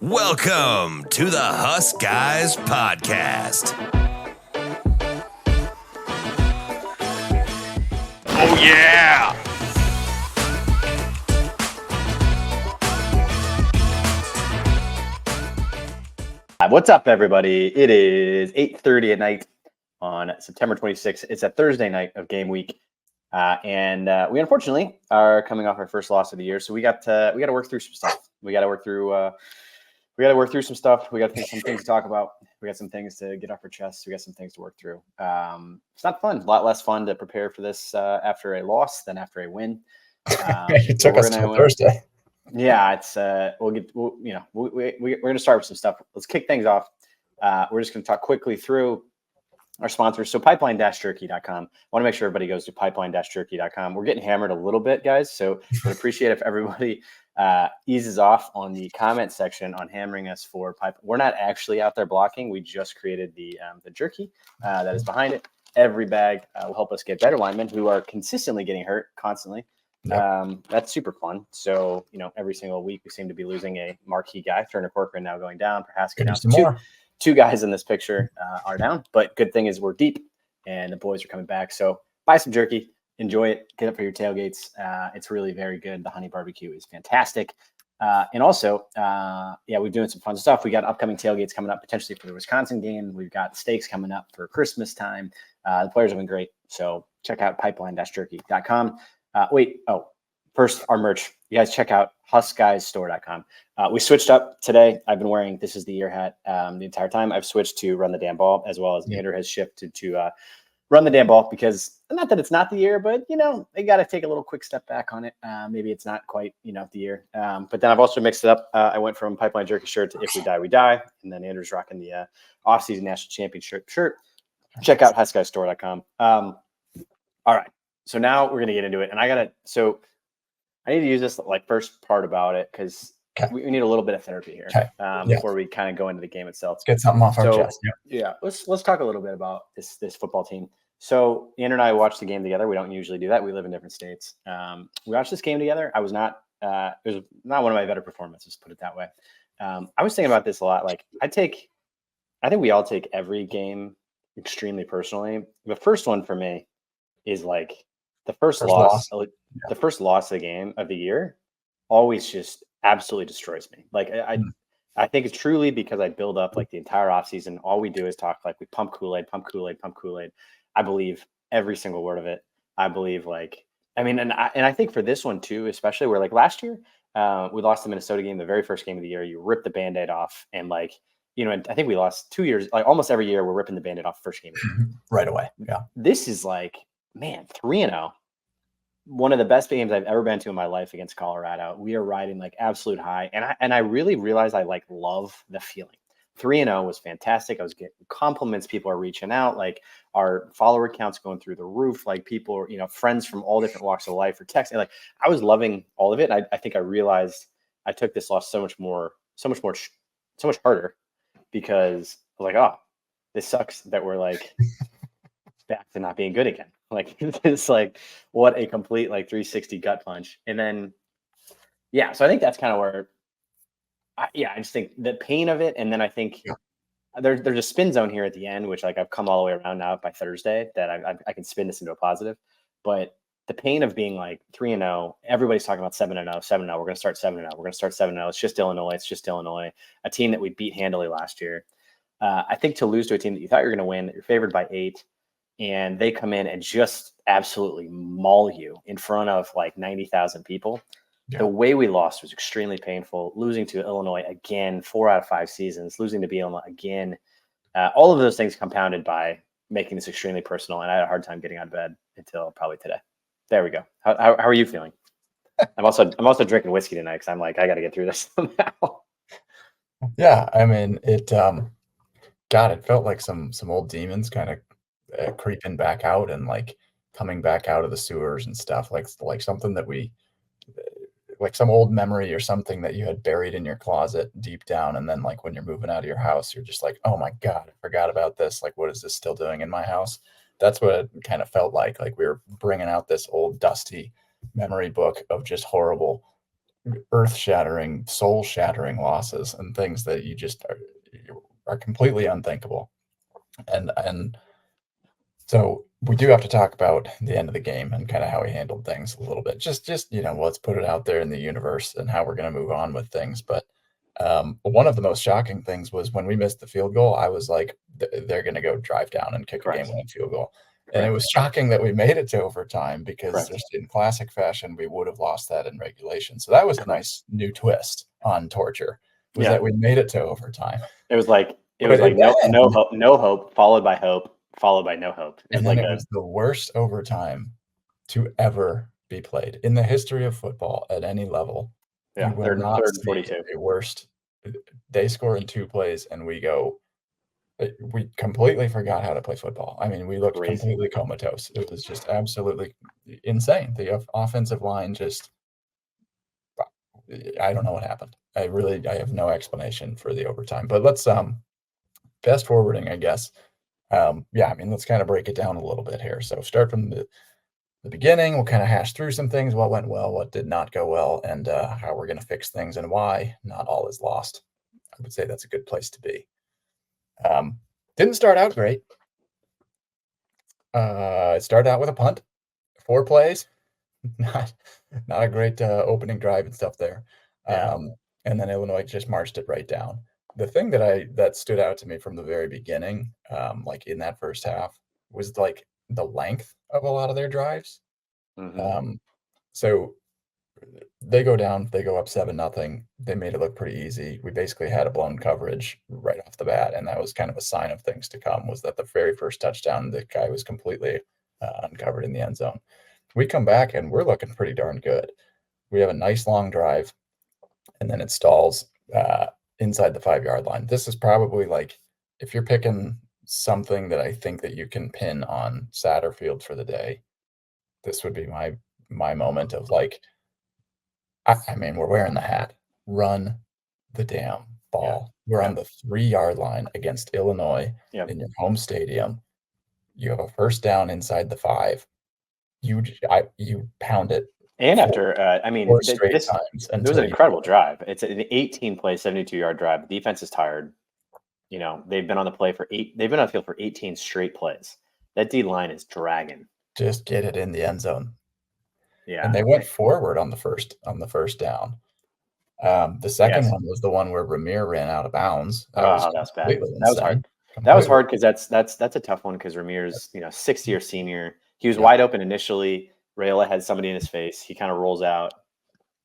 Welcome to the HuskGuys podcast. Oh yeah! What's up, everybody? It is 8:30 at night on September 26th. It's a Thursday night of game week, and we unfortunately are coming off our first loss of the year. So we got to work through some stuff. We got to work through some stuff. We got some things to talk about. We got some things to get off our chests. We got some things to work through. It's not fun. A lot less fun to prepare for this after a loss than after a win. It took us till Thursday. Yeah, it's we're going to start with some stuff. Let's kick things off. We're just going to talk quickly through our sponsors. So pipeline-jerky.com. I want to make sure everybody goes to pipeline-jerky.com. We're getting hammered a little bit, guys. So I would appreciate if everybody eases off on the comment section on hammering us for pipe. We're not actually out there blocking. We just created the jerky that is behind it. Every bag will help us get better linemen who are consistently getting hurt constantly. Yep. That's super fun. So, every single week we seem to be losing a marquee guy. Turner Corcoran now going down. Prohaska down. Two guys in this picture are down. But good thing is we're deep and the boys are coming back. So buy some jerky. Enjoy it. Get it for your tailgates. It's really very good. The honey barbecue is fantastic. And also, we're doing some fun stuff. We got upcoming tailgates coming up potentially for the Wisconsin game. We've got steaks coming up for Christmas time. The players have been great. So check out pipeline-jerky.com. First, our merch. You guys check out HuskGuysStore.com. We switched up today. I've been wearing This Is the Year hat the entire time. I've switched to Run the Damn Ball, as well as Andrew has shifted to Run the Damn Ball, because not that it's not the year, but, they got to take a little quick step back on it. Maybe it's not quite, the year. But then I've also mixed it up. I went from Pipeline Jerky shirt to If We Die, We Die. And then Andrew's rocking the off-season national championship shirt. Check out HuskGuysStore.com. All right. So now we're going to get into it. And I need to use this first part about it because we need a little bit of therapy here before we kind of go into the game itself. Let's get something off our chest. Yeah. Let's talk a little bit about this football team. So Andrew and I watched the game together. We don't usually do that. We live in different states. We watched this game together. It was not one of my better performances, put it that way. I was thinking about this a lot. I think we all take every game extremely personally. The first one for me is the first loss of the game of the year always just absolutely destroys me. I think it's truly because I build up the entire offseason. All we do is talk we pump Kool-Aid, pump Kool-Aid, pump Kool-Aid. I believe every single word of it. I believe and I think for this one too, especially where last year we lost the Minnesota game, the very first game of the year. You rip the Band-Aid off and and I think we lost 2 years. Almost every year we're ripping the Band-Aid off first game right away. Yeah. This is 3-0. One of the best games I've ever been to in my life against Colorado. We are riding absolute high. And I really realized I love the feeling. 3-0 was fantastic. I was getting compliments. People are reaching out. Our follower counts going through the roof. People, friends from all different walks of life are texting. I was loving all of it. I think I realized I took this loss so much harder because I was oh, this sucks that we're back to not being good again. It's what a complete 360 gut punch. And then, so I think that's kind of where, I just think the pain of it. And then I think there's a spin zone here at the end, which I've come all the way around now by Thursday that I can spin this into a positive. But the pain of being 3-0, everybody's talking about 7-0, 7-0. We're going to start 7-0. We're going to start 7-0. It's just Illinois. A team that we beat handily last year. I think to lose to a team that you thought you were going to win, that you're favored by 8, and they come in and just absolutely maul you in front of 90,000 people. Yeah. The way we lost was extremely painful. Losing to Illinois again, 4 out of 5 seasons, losing to Illinois again. All of those things compounded by making this extremely personal. And I had a hard time getting out of bed until probably today. There we go. How are you feeling? I'm also drinking whiskey tonight because I'm I got to get through this somehow. Yeah. I mean, it felt like some old demons kind of creeping back out and coming back out of the sewers and stuff, like something that we some old memory or something that you had buried in your closet deep down, and then when you're moving out of your house, you're just oh my god, I forgot about this. What is this still doing in my house? That's what it kind of felt like we were bringing out this old dusty memory book of just horrible earth-shattering, soul-shattering losses and things that you just are completely unthinkable. And so we do have to talk about the end of the game and kind of how he handled things a little bit. Just let's put it out there in the universe and how we're going to move on with things. But one of the most shocking things was when we missed the field goal. I was like, they're going to go drive down and kick a game-winning field goal. And it was shocking that we made it to overtime because just in classic fashion, we would have lost that in regulation. So that was a nice new twist on torture, was that we made it to overtime. It was like no hope, followed by hope, followed by no hope. And then it was the worst overtime to ever be played in the history of football at any level. Yeah, third and 42. A worst. They score in 2 plays, and we completely forgot how to play football. I mean, we looked completely comatose. It was just absolutely insane. The offensive line just, I don't know what happened. I have no explanation for the overtime. But let's fast forwarding, I guess. Let's kind of break it down a little bit here. So start from the beginning. We'll kind of hash through some things, what went well, what did not go well, and how we're going to fix things and why not all is lost. I would say that's a good place to be. Didn't start out great. It started out with a punt, 4 plays, not a great opening drive and stuff there. And then Illinois just marched it right down. The thing that stood out to me from the very beginning, like in that first half, was like the length of a lot of their drives. So they go down, they go up 7-0. They made it look pretty easy. We basically had a blown coverage right off the bat, and that was kind of a sign of things to come, was that the very first touchdown, the guy was completely uncovered in the end zone. We come back, and we're looking pretty darn good. We have a nice long drive, and then it stalls inside the 5-yard line. This is probably like, if you're picking something that I think that you can pin on Satterfield for the day, this would be my moment of like, I mean, we're wearing the hat. Run the damn ball. We're on the 3-yard line against Illinois in your home stadium. You have a first down inside the 5. You pound it. And after, this times it was an incredible drive. It's an 18-play, 72-yard drive. The defense is tired. You know, they've been on the field for 18 straight plays. That D line is dragging. Just get it in the end zone. Yeah. And they went forward on the first down. The second one was the one where Ramir ran out of bounds. That was bad. That was hard. That was hard because that's a tough one, because Ramir's 6th-year senior. He was wide open initially. Rayola had somebody in his face. He kind of rolls out.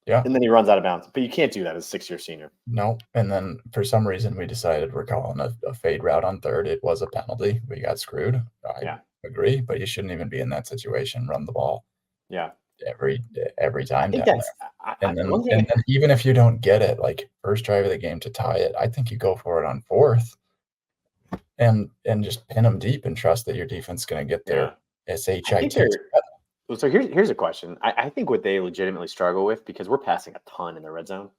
Yeah. And then he runs out of bounds. But you can't do that as a 6-year senior. No. And then for some reason we decided we're calling a fade route on third. It was a penalty. We got screwed. I agree, but you shouldn't even be in that situation. Run the ball. Yeah. Every time down there. And then even if you don't get it, like first drive of the game to tie it, I think you go for it on 4th and just pin them deep and trust that your defense is going to get their SHIT. So here's a question. I think what they legitimately struggle with, because we're passing a ton in the red zone.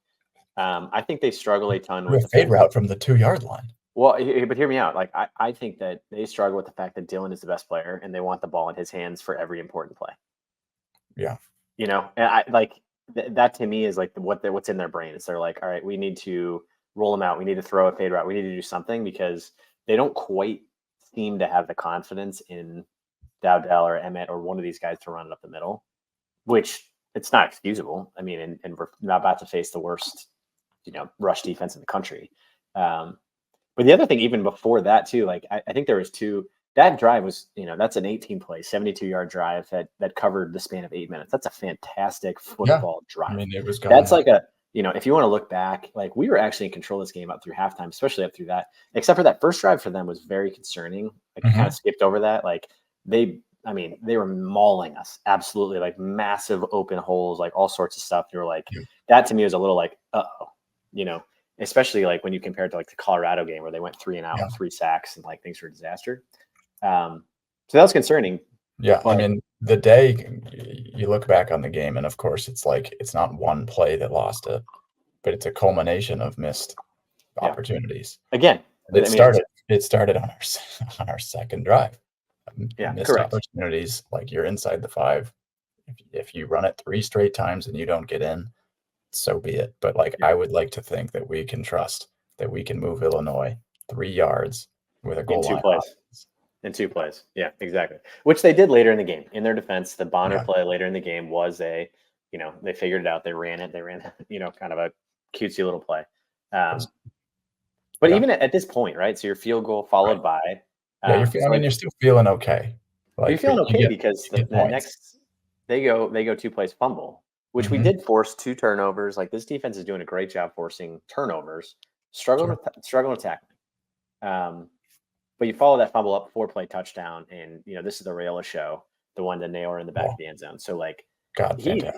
I think they struggle a ton with the fade route from the 2-yard line. Well, but hear me out. Like I think that they struggle with the fact that Dylan is the best player and they want the ball in his hands for every important play. Yeah. And I like that to me is like what's in their brain. Is they're like, all right, we need to roll them out. We need to throw a fade route. We need to do something, because they don't quite seem to have the confidence in Dowdell or Emmett or one of these guys to run it up the middle, which it's not excusable. I mean, and we're not about to face the worst, rush defense in the country. But the other thing, even before that too, like I think there was 2. That drive was, that's an 18-play, 72-yard drive that covered the span of 8 minutes. That's a fantastic football drive. I mean, it was going. That's like if you want to look back, like we were actually in control of this game up through halftime, especially up through that. Except for that first drive for them was very concerning. Like kind of skipped over that. Like they were mauling us, absolutely, like massive open holes, like all sorts of stuff. They were like, that to me was a little like, especially like when you compare it to like the Colorado game where they went 3 and out, 3 sacks, and like things were a disaster. So that was concerning. Yeah. But, I mean, the day you look back on the game, and of course it's like, it's not one play that lost it, but it's a culmination of missed opportunities. Again, it started on our second drive. Missed opportunities. Like you're inside the 5. If you run it 3 straight times and you don't get in, so be it. But like, I would like to think that we can trust that we can move Illinois 3 yards with a goal line. In 2 plays. Yeah, exactly. Which they did later in the game. In their defense, the Bonner Yeah. play later in the game was they figured it out. They ran it. They ran, kind of a cutesy little play. But even at this point, right? So your field goal followed by. Yeah, you're still feeling okay. Like, you're feeling okay because the points. next they go 2 plays fumble, which we did force 2 turnovers. Like, this defense is doing a great job forcing turnovers, struggling with tackling. But you follow that fumble up, 4-play touchdown, and this is the Rayola show, the one to Naylor in the back of the end zone. So like, fantastic.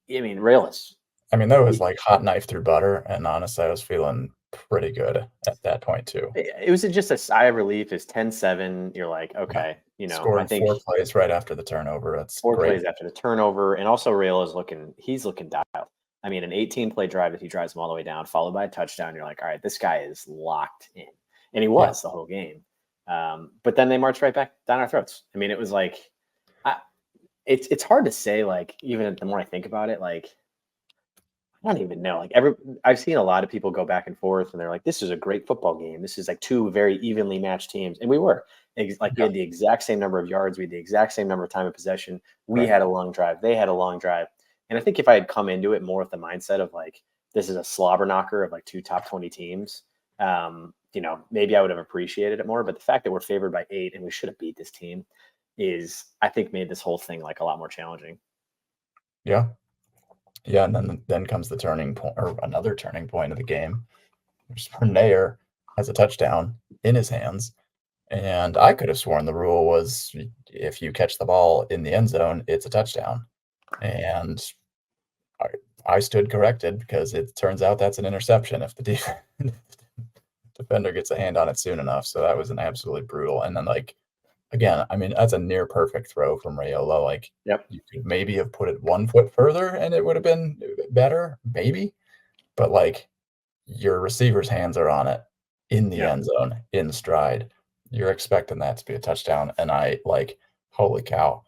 Rayolas. I mean, that was like hot knife through butter, and honestly, I was feeling pretty good at that point too. It was just a sigh of relief. It's 10-7. You're like, okay, scored I think 4 plays right after the turnover. That's 4 great. plays after the turnover, and also Rayola's looking dialed. I mean, an 18-play drive that he drives them all the way down, followed by a touchdown. You're like, all right, this guy is locked in, and he was the whole game. But then they marched right back down our throats. I mean, it was like, it's hard to say. Like, even the more I think about it, like, I don't even know. Like, I've seen a lot of people go back and forth, and they're like, "This is a great football game. This is like 2 very evenly matched teams," and we were. We had the exact same number of yards. We had the exact same number of time of possession. We had a long drive. They had a long drive. And I think if I had come into it more with the mindset of like, this is a slobber knocker of like 2 top 20 teams, maybe I would have appreciated it more. But the fact that we're favored by 8 and we should have beat this team is, I think, made this whole thing like a lot more challenging. Yeah. Yeah. And then comes the turning point, or another turning point of the game, which is where Nair has a touchdown in his hands. And I could have sworn the rule was if you catch the ball in the end zone, it's a touchdown. And I stood corrected because it turns out that's an interception if the defender gets a hand on it soon enough. So that was an absolutely brutal. And then, like, again, I mean, that's a near perfect throw from Rayola. Like, you could maybe have put it 1 foot further and it would have been better, maybe. But like, your receiver's hands are on it in the end zone, in stride. You're expecting that to be a touchdown. And I like, holy cow.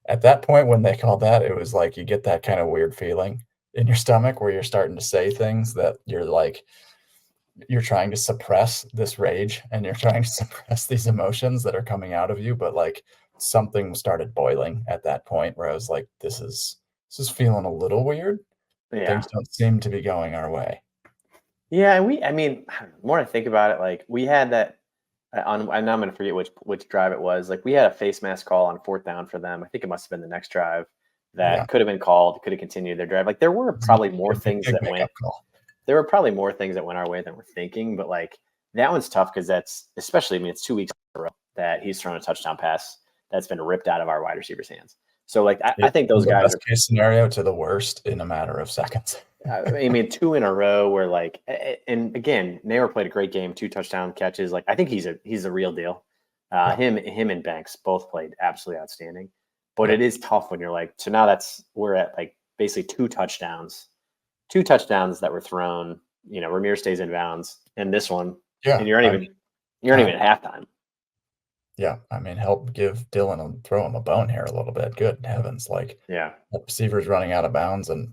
At that point, when they called that, it was like you get that kind of weird feeling in your stomach where you're starting to say things that you're like, you're trying to suppress this rage and you're trying to suppress these emotions that are coming out of you. But like, something started boiling at that point where I was like, this is feeling a little weird. Things don't seem to be going our way. Yeah. And I mean, the more I think about it, like, we had that and I'm going to forget which drive it was. Like, we had a face mask call on 4th down for them. I think it must have been the next drive that could have been called, could have continued their drive. Like, there were probably more things that went. There were probably more things that went our way than we're thinking. But like, that one's tough because that's especially. I mean, it's 2 weeks in a row that he's thrown a touchdown pass that's been ripped out of our wide receivers' hands. So like, I think those guys best case scenario to the worst in a matter of seconds. I mean, 2 in a row where like, and again, Naylor played a great game, 2 touchdown catches. Like, I think he's a real deal. Him and Banks both played absolutely outstanding. But it is tough when you're like, so now we're at like basically 2 touchdowns that were thrown. Ramirez stays in bounds, and this one, and you're not even at halftime. Yeah, I mean, help give Dylan throw him a bone here a little bit. Good heavens, like, the receiver's running out of bounds and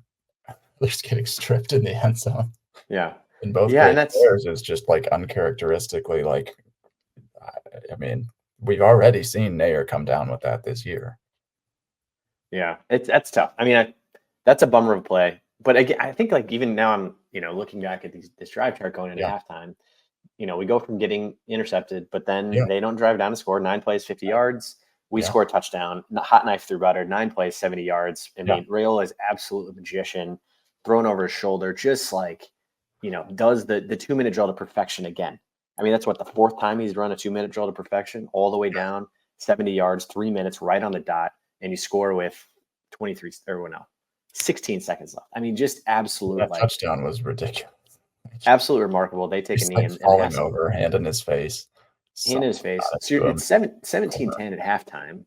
they're just getting stripped in the end zone. Yeah. In both players is just like uncharacteristically, like, I mean, we've already seen Nair come down with that this year. Yeah, that's tough. I mean, that's a bummer of a play. But again, I think like even now I'm, looking back at this drive chart going into halftime, we go from getting intercepted, but then they don't drive down to score. 9 plays, 50 yards. We score a touchdown, hot knife through butter, 9 plays, 70 yards. I mean, Rayola is absolutely a magician, thrown over his shoulder, just like, does the 2-minute drill to perfection again. I mean, that's what, the 4th time he's run a 2-minute drill to perfection, all the way down, 70 yards, 3 minutes, right on the dot, and you score with 16 seconds left. I mean, just absolute. That touchdown was ridiculous. Absolutely remarkable. They take a knee and falling over, hand in his face. So it's 17-10 at halftime,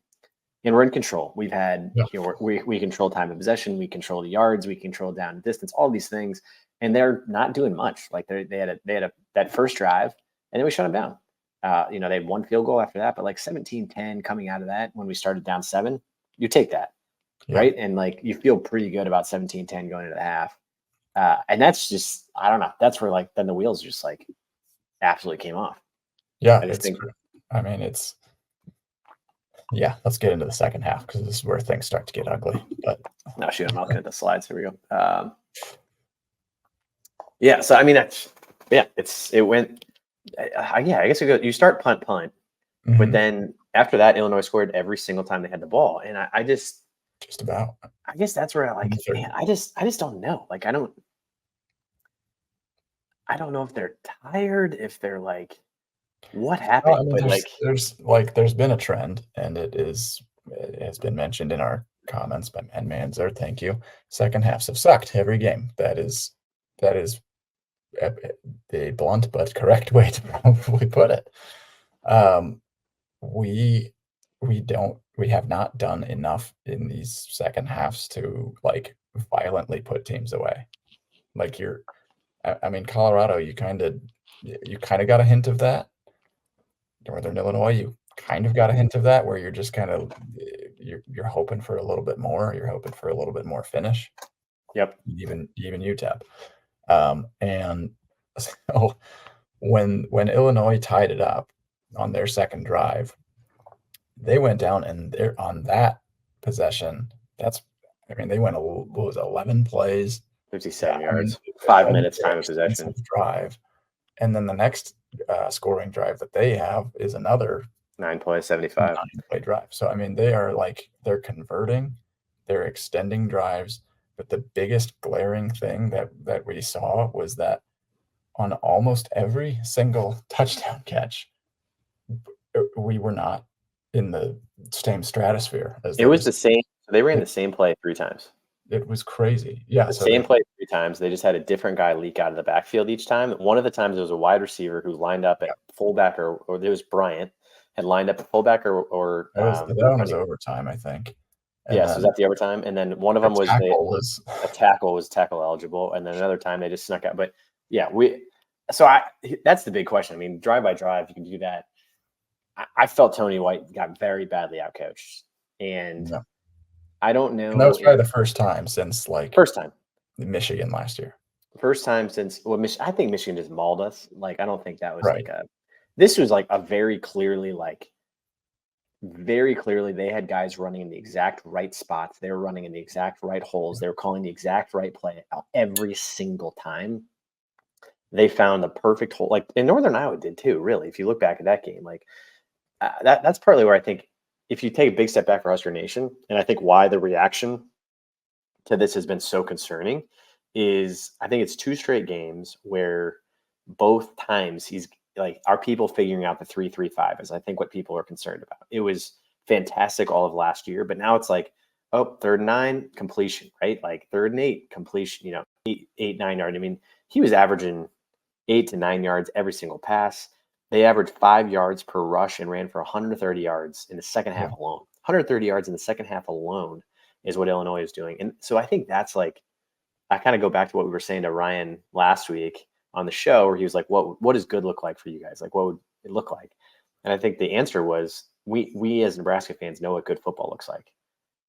and we're in control. We've had, we control time of possession, we control the yards, we control down and distance, all these things, and they're not doing much. Like, they had that first drive, and then we shut them down. They had 1 field goal after that, but like 17-10 coming out of that when we started down 7, you take that, right? And like, you feel pretty good about 17-10 going into the half. And that's just, I don't know. That's where like then the wheels just like absolutely came off. Yeah, I just think. I mean, let's get into the second half because this is where things start to get ugly. But No, shoot, I'm looking at the slides. Here we go. Yeah, so I mean, it went. I guess you start punt, but then after that, Illinois scored every single time they had the ball, and I just about. I guess that's where man, I just don't know. Like, I don't know if they're tired, if they're like, what happened? I mean, but there's been a trend, and it has been mentioned in our comments by Manzer. Thank you. Second halves have sucked every game. That is the blunt but correct way to probably put it. We have not done enough in these second halves to like violently put teams away. Like I mean, Colorado, you kind of got a hint of that. Northern Illinois, you kind of got a hint of that, where you're just kind of you're hoping for a little bit more. You're hoping for a little bit more finish. Yep. Even UTEP, and so when Illinois tied it up on their second drive, they went down and they're on that possession. They went 11 plays, 57 yards, 5 minutes time of possession drive, and then the next scoring drive that they have is another 9 plays, 75 9-play drive. So I mean, they're converting, they're extending drives, but the biggest glaring thing that we saw was that on almost every single touchdown catch, we were not in the same stratosphere as it was the same. They ran the same play 3 times. It was crazy. Yeah. Same play 3 times. They just had a different guy leak out of the backfield each time. One of the times it was a wide receiver who lined up at fullback, or it was Bryant had lined up at fullback, or that one was overtime, I think. So was that the overtime? And then one of them was a tackle was tackle eligible, and then another time they just snuck out. But yeah, that's the big question. I mean, drive by drive, you can do that. I felt Tony White got very badly outcoached, and I don't know. And that was probably the first time since Michigan last year. First time since I think Michigan just mauled us. Like, I don't think that was this was like a very clearly they had guys running in the exact right spots. They were running in the exact right holes. They were calling the exact right play every single time. They found the perfect hole. Like, in Northern Iowa did too, really. If you look back at that game, like that's partly where I think, if you take a big step back for Husker Nation, and I think why the reaction to this has been so concerning, is I think it's 2 straight games where both times he's like, are people figuring out the 3-3-5 is I think what people are concerned about. It was fantastic all of last year, but now it's like, 3rd and 9 completion, right? Like 3rd and 8 completion, 8, 9 yard. I mean, he was averaging 8 to 9 yards every single pass. They averaged 5 yards per rush and ran for 130 yards in the second half alone. 130 yards in the second half alone is what Illinois is doing. And so I think that's like, I kind of go back to what we were saying to Ryan last week on the show, where he was like, what does good look like for you guys? Like, what would it look like? And I think the answer was, we as Nebraska fans know what good football looks like.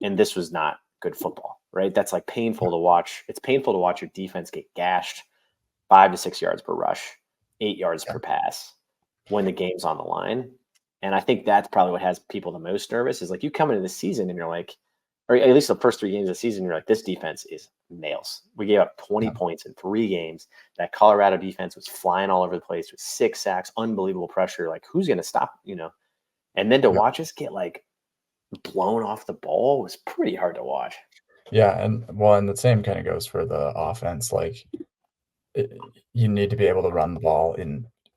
And this was not good football, right? That's like painful to watch. It's painful to watch your defense get gashed 5 to 6 yards per rush, 8 yards per pass when the game's on the line. And I think that's probably what has people the most nervous, is like, you come into the season and you're like, or at least the first 3 games of the season, you're like, this defense is nails. We gave up 20 points in 3 games. That Colorado defense was flying all over the place with 6 sacks, unbelievable pressure. Like, who's going to stop, And then to watch us get like blown off the ball was pretty hard to watch. Yeah. And the same kind of goes for the offense. Like, you need to be able to run the ball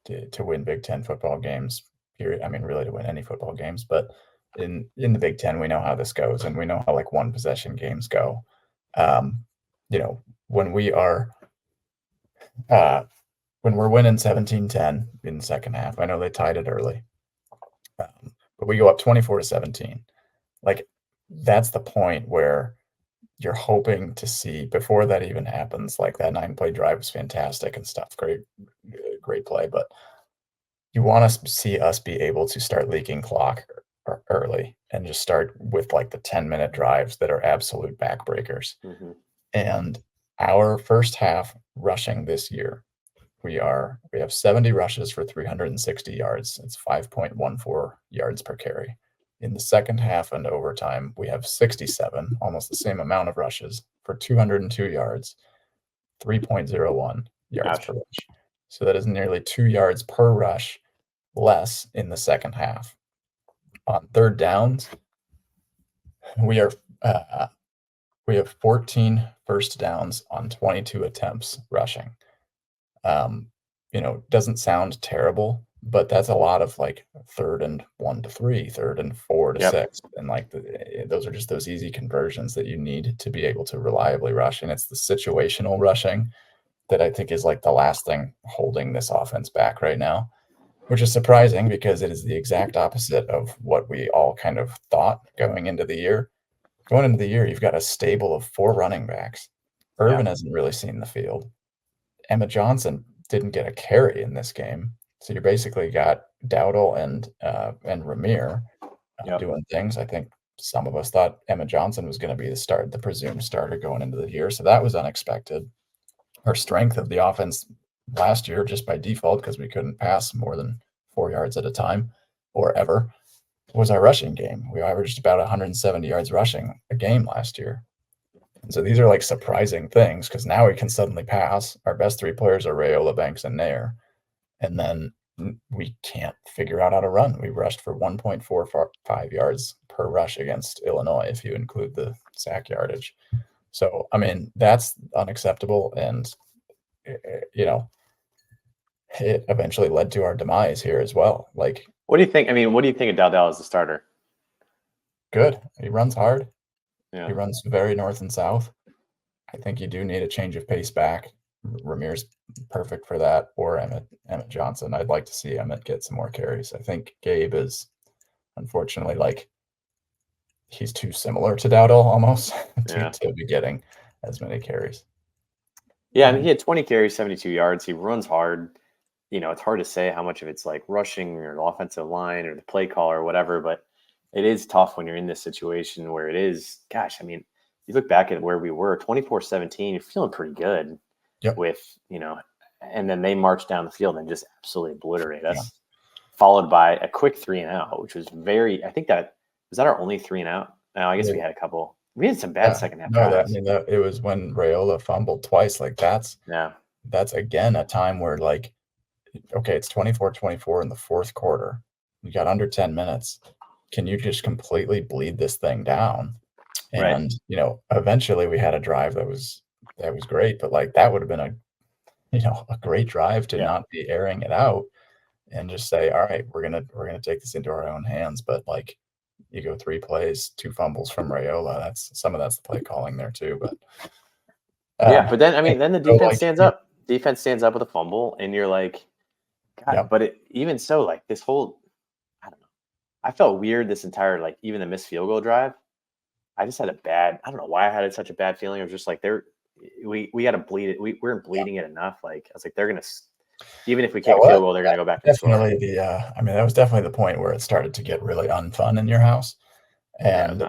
to win Big Ten football games, period. I mean, really to win any football games, but in the Big Ten, we know how this goes, and we know how like 1 possession games go. When we're winning 17-10 in the second half, I know they tied it early, but we go up 24-17. Like, that's the point where you're hoping to see, before that even happens, like that 9-play drive was fantastic and stuff. Great play. But you want to see us be able to start leaking clock early and just start with like the 10-minute drives that are absolute backbreakers. Mm-hmm. And our first half rushing this year, we have 70 rushes for 360 yards. It's 5.14 yards per carry. In the second half and overtime, we have 67, almost the same amount of rushes for 202 yards, 3.01 yards per rush. So that is nearly 2 yards per rush less in the second half. On third downs, we have 14 first downs on 22 attempts rushing. Doesn't sound terrible, but that's a lot of like 3rd and 1 to 3, 3rd and 4 to 6. And like those are just those easy conversions that you need to be able to reliably rush. And it's the situational rushing that I think is like the last thing holding this offense back right now, which is surprising because it is the exact opposite of what we all kind of thought going into the year. Going into the year, you've got a stable of 4 running backs. Irvin hasn't really seen the field. Emma Johnson didn't get a carry in this game. So you basically got Dowdle and Ramir doing things. I think some of us thought Emma Johnson was going to be the presumed starter going into the year. So that was unexpected. Her strength of the offense last year, just by default, because we couldn't pass more than 4 yards at a time or ever, was our rushing game. We averaged about 170 yards rushing a game last year. And so these are like surprising things because now we can suddenly pass. Our best 3 players are Rayola, Banks, and Nair. And then we can't figure out how to run. We rushed for 1.45 yards per rush against Illinois, if you include the sack yardage. So, I mean, that's unacceptable. And, it eventually led to our demise here as well. Like, what do you think? I mean, what do you think of Dowdell as the starter? Good. He runs hard. Yeah. He runs very north and south. I think you do need a change of pace back. Ramir's perfect for that, or Emmett Johnson. I'd like to see Emmett get some more carries. I think Gabe is, unfortunately, like, he's too similar to Dowdle almost to be getting as many carries. Yeah, I mean, he had 20 carries, 72 yards. He runs hard. It's hard to say how much of it's like rushing or the offensive line or the play call or whatever, but it is tough when you're in this situation where it is, gosh, I mean, you look back at where we were, 24-17, you're feeling pretty good with, and then they marched down the field and just absolutely obliterate us, followed by a quick 3-and-out, which was I think that, was that our only 3-and-out? No, I guess we had a couple. We had some bad second half drives. It was when Rayola fumbled twice. Like that's again a time where like, okay, it's 24-24 in the fourth quarter. You got under 10 minutes. Can you just completely bleed this thing down? And eventually we had a drive that was great, but like that would have been a great drive to not be airing it out and just say, all right, we're gonna take this into our own hands. But like, you go 3 plays, 2 fumbles from Rayola. That's the play calling there too. But but then then the defense stands up. Defense stands up with a fumble, and you're like, God. But even so, like this whole, I don't know. I felt weird this entire, like, even the missed field goal drive. I just had I don't know why I had such a bad feeling. It was just like we got to bleed it. We weren't bleeding it enough. Like I was like, they're gonna, even if we kick a field goal, they're gonna go back. Definitely that was definitely the point where it started to get really unfun in your house, and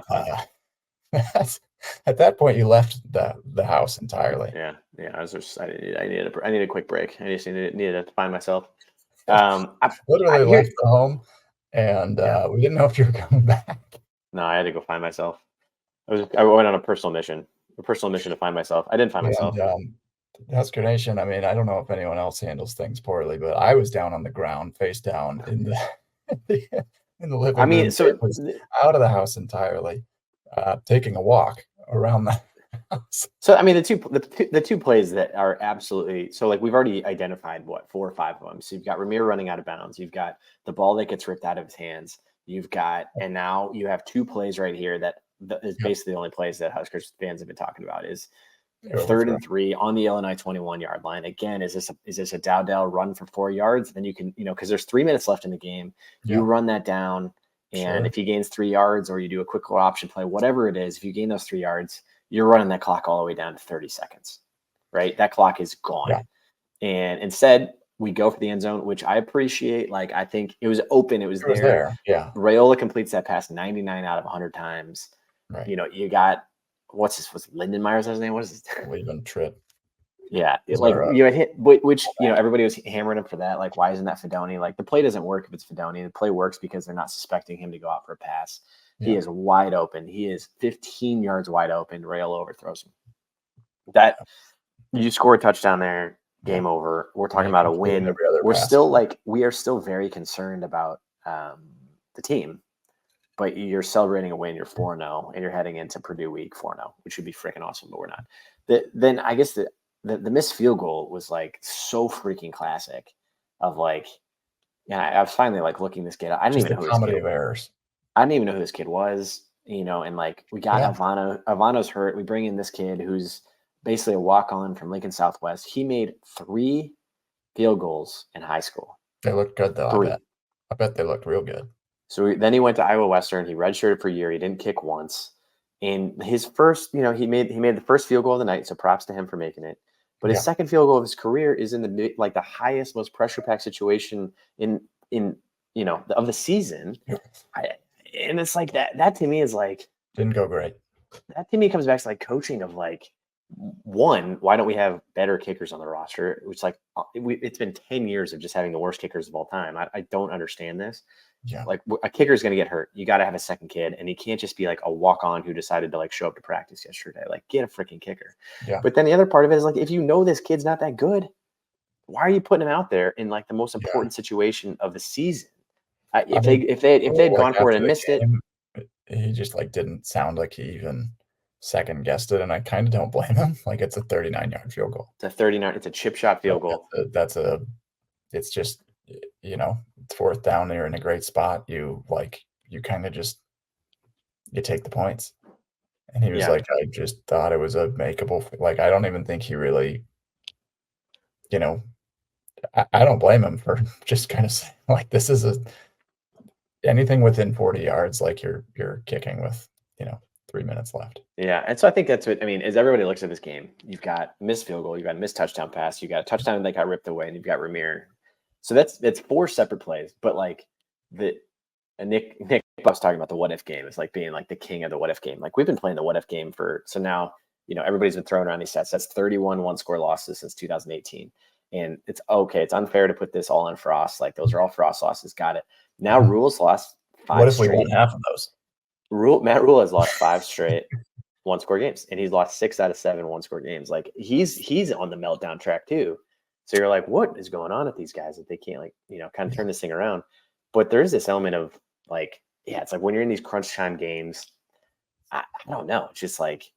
at that point you left the house entirely. Yeah. I needed a quick break. I just needed to find myself. I literally left the home, and we didn't know if you were coming back. No, I had to go find myself. I went on a personal mission to find myself. I didn't find myself. Husker Nation, I mean, I don't know if anyone else handles things poorly, but I was down on the ground, face down in the living room. I mean, so was out of the house entirely, taking a walk around the house. So, I mean, the two plays that are absolutely, so like we've already identified 4 or 5 of them. So you've got Ramir running out of bounds. You've got the ball that gets ripped out of his hands. You've got, and now you have 2 plays right here that is basically the only plays that Huskers fans have been talking about is 3rd and 3 on the Illinois 21-yard line. Again, is this a Dowdell run for 4 yards? Then you can, because there's 3 minutes left in the game. You run that down, and if he gains 3 yards, or you do a quick little option play, whatever it is, if you gain those 3 yards, you're running that clock all the way down to 30 seconds, right? That clock is gone. Yeah. And instead, we go for the end zone, which I appreciate. Like, I think it was open. It was there. Yeah. Rayola completes that pass 99 out of 100 times. Right. You got what's his was Lindenmeyer's his name? What is his Leaving trip. Yeah, Is like there a- you had hit, which everybody was hammering him for that. Like, why isn't that Fedoni? Like, the play doesn't work if it's Fedoni. The play works because they're not suspecting him to go out for a pass. He Yeah. is wide open. He is 15 yards wide open. Rail overthrows him. That you score a touchdown there, game over. We're talking about a win. Every other We're pass. still we are still very concerned about the team, but you're celebrating a win. You're 4-0, and you're heading into Purdue week 4-0, which would be freaking awesome, but we're not. Then I guess the missed field goal was like so freaking classic. Of like, I was finally like looking this kid up. I didn't Just even a know who this comedy kid of errors. I didn't even know who this kid was, and like we got Avano. Avano's hurt. We bring in this kid who's basically a walk-on from Lincoln Southwest. He made 3 field goals in high school. They looked good though. 3. I bet they looked real good. So then he went to Iowa Western. He redshirted for a year. He didn't kick once. And his first, he made the first field goal of the night. So props to him for making it. But his second field goal of his career is in the highest, most pressure-packed situation in of the season. And it's like that to me is like didn't go great. That to me comes back to like coaching of like, one, why don't we have better kickers on the roster? Which like it's been 10 years of just having the worst kickers of all time. I don't understand this. Yeah. Like a kicker is going to get hurt. You got to have a second kid, and he can't just be like a walk-on who decided to like show up to practice yesterday. Like, get a freaking kicker. Yeah. But then the other part of it is like, if you know this kid's not that good, why are you putting him out there in like the most important situation of the season? If they had gone for it and missed it, he just like didn't sound like he even second guessed it, and I kind of don't blame him. Like, it's a 39-yard field goal. It's a 39. It's a chip shot field goal. It's just, it's 4th down. You're in a great spot. You kind of just you take the points. And he was like, I just thought it was a makeable. Like, I don't even think he really, I don't blame him for just kind of saying like, this is anything within 40 yards, like you're kicking with 3 minutes left. Yeah, and so I think that's what I mean. As everybody looks at this game, you've got missed field goal, you've got a missed touchdown pass, you got a touchdown that got ripped away, and you've got Ramir. So that's 4 separate plays. But like Nick was talking about the what if game. It's like being like the king of the what if game. Like, we've been playing the what if game so now everybody's been throwing around these stats. That's 31 one-score losses since 2018. And it's okay. It's unfair to put this all on Frost. Like, those are all Frost losses. Got it. Now Rule's lost 5 What if straight. we won half of those? Matt Rule has lost 5 straight one-score games, and he's lost 6 out of 7 one-score games. Like, he's on the meltdown track too. So you're like, what is going on with these guys that they can't kind of turn this thing around? But there's this element of like, it's like when you're in these crunch time games, I don't know. It's just like,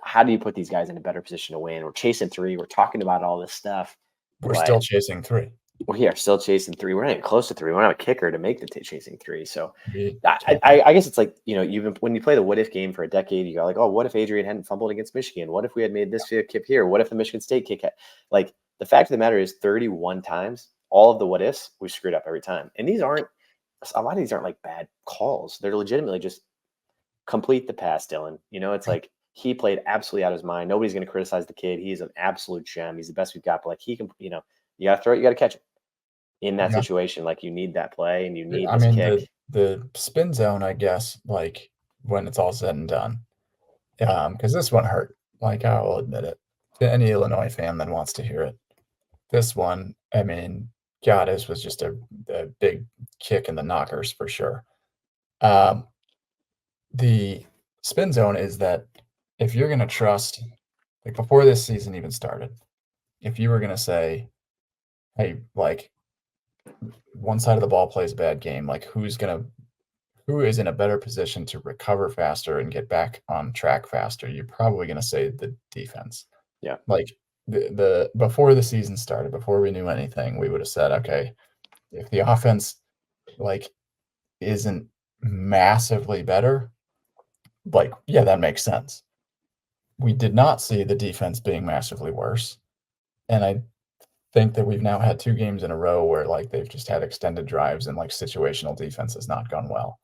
how do you put these guys in a better position to win? We're chasing 3. We're talking about all this stuff. We're still chasing 3. We are still chasing 3. We're not even close to 3. We don't have a kicker to make the chasing 3. So I guess it's like, when you play the what if game for a decade, you go like, oh, what if Adrian hadn't fumbled against Michigan? What if we had made this kick here? What if the Michigan State kick had, like, the fact of the matter is 31 times, all of the what ifs, we screwed up every time. And a lot of these aren't like bad calls. They're legitimately just complete the pass, Dylan. It's like, he played absolutely out of his mind. Nobody's going to criticize the kid. He's an absolute gem. He's the best we've got. But like, he can, you got to throw it, you got to catch it. In that situation, like, you need that play and you need this kick. The spin zone, I guess, like, when it's all said and done, because this one hurt. Like, I will admit it. To any Illinois fan that wants to hear it, this one, I mean, God, this was just a big kick in the knockers for sure. The spin zone is that if you're going to trust, like, before this season even started, if you were going to say, hey, like, one side of the ball plays a bad game, like, who is in a better position to recover faster and get back on track faster, you're probably going to say the defense. Yeah. Like, the before the season started, before we knew anything, we would have said, okay, if the offense like isn't massively better, like, yeah, that makes sense. We did not see the defense being massively worse. And I think that we've now had 2 games in a row where like they've just had extended drives and like situational defense has not gone well.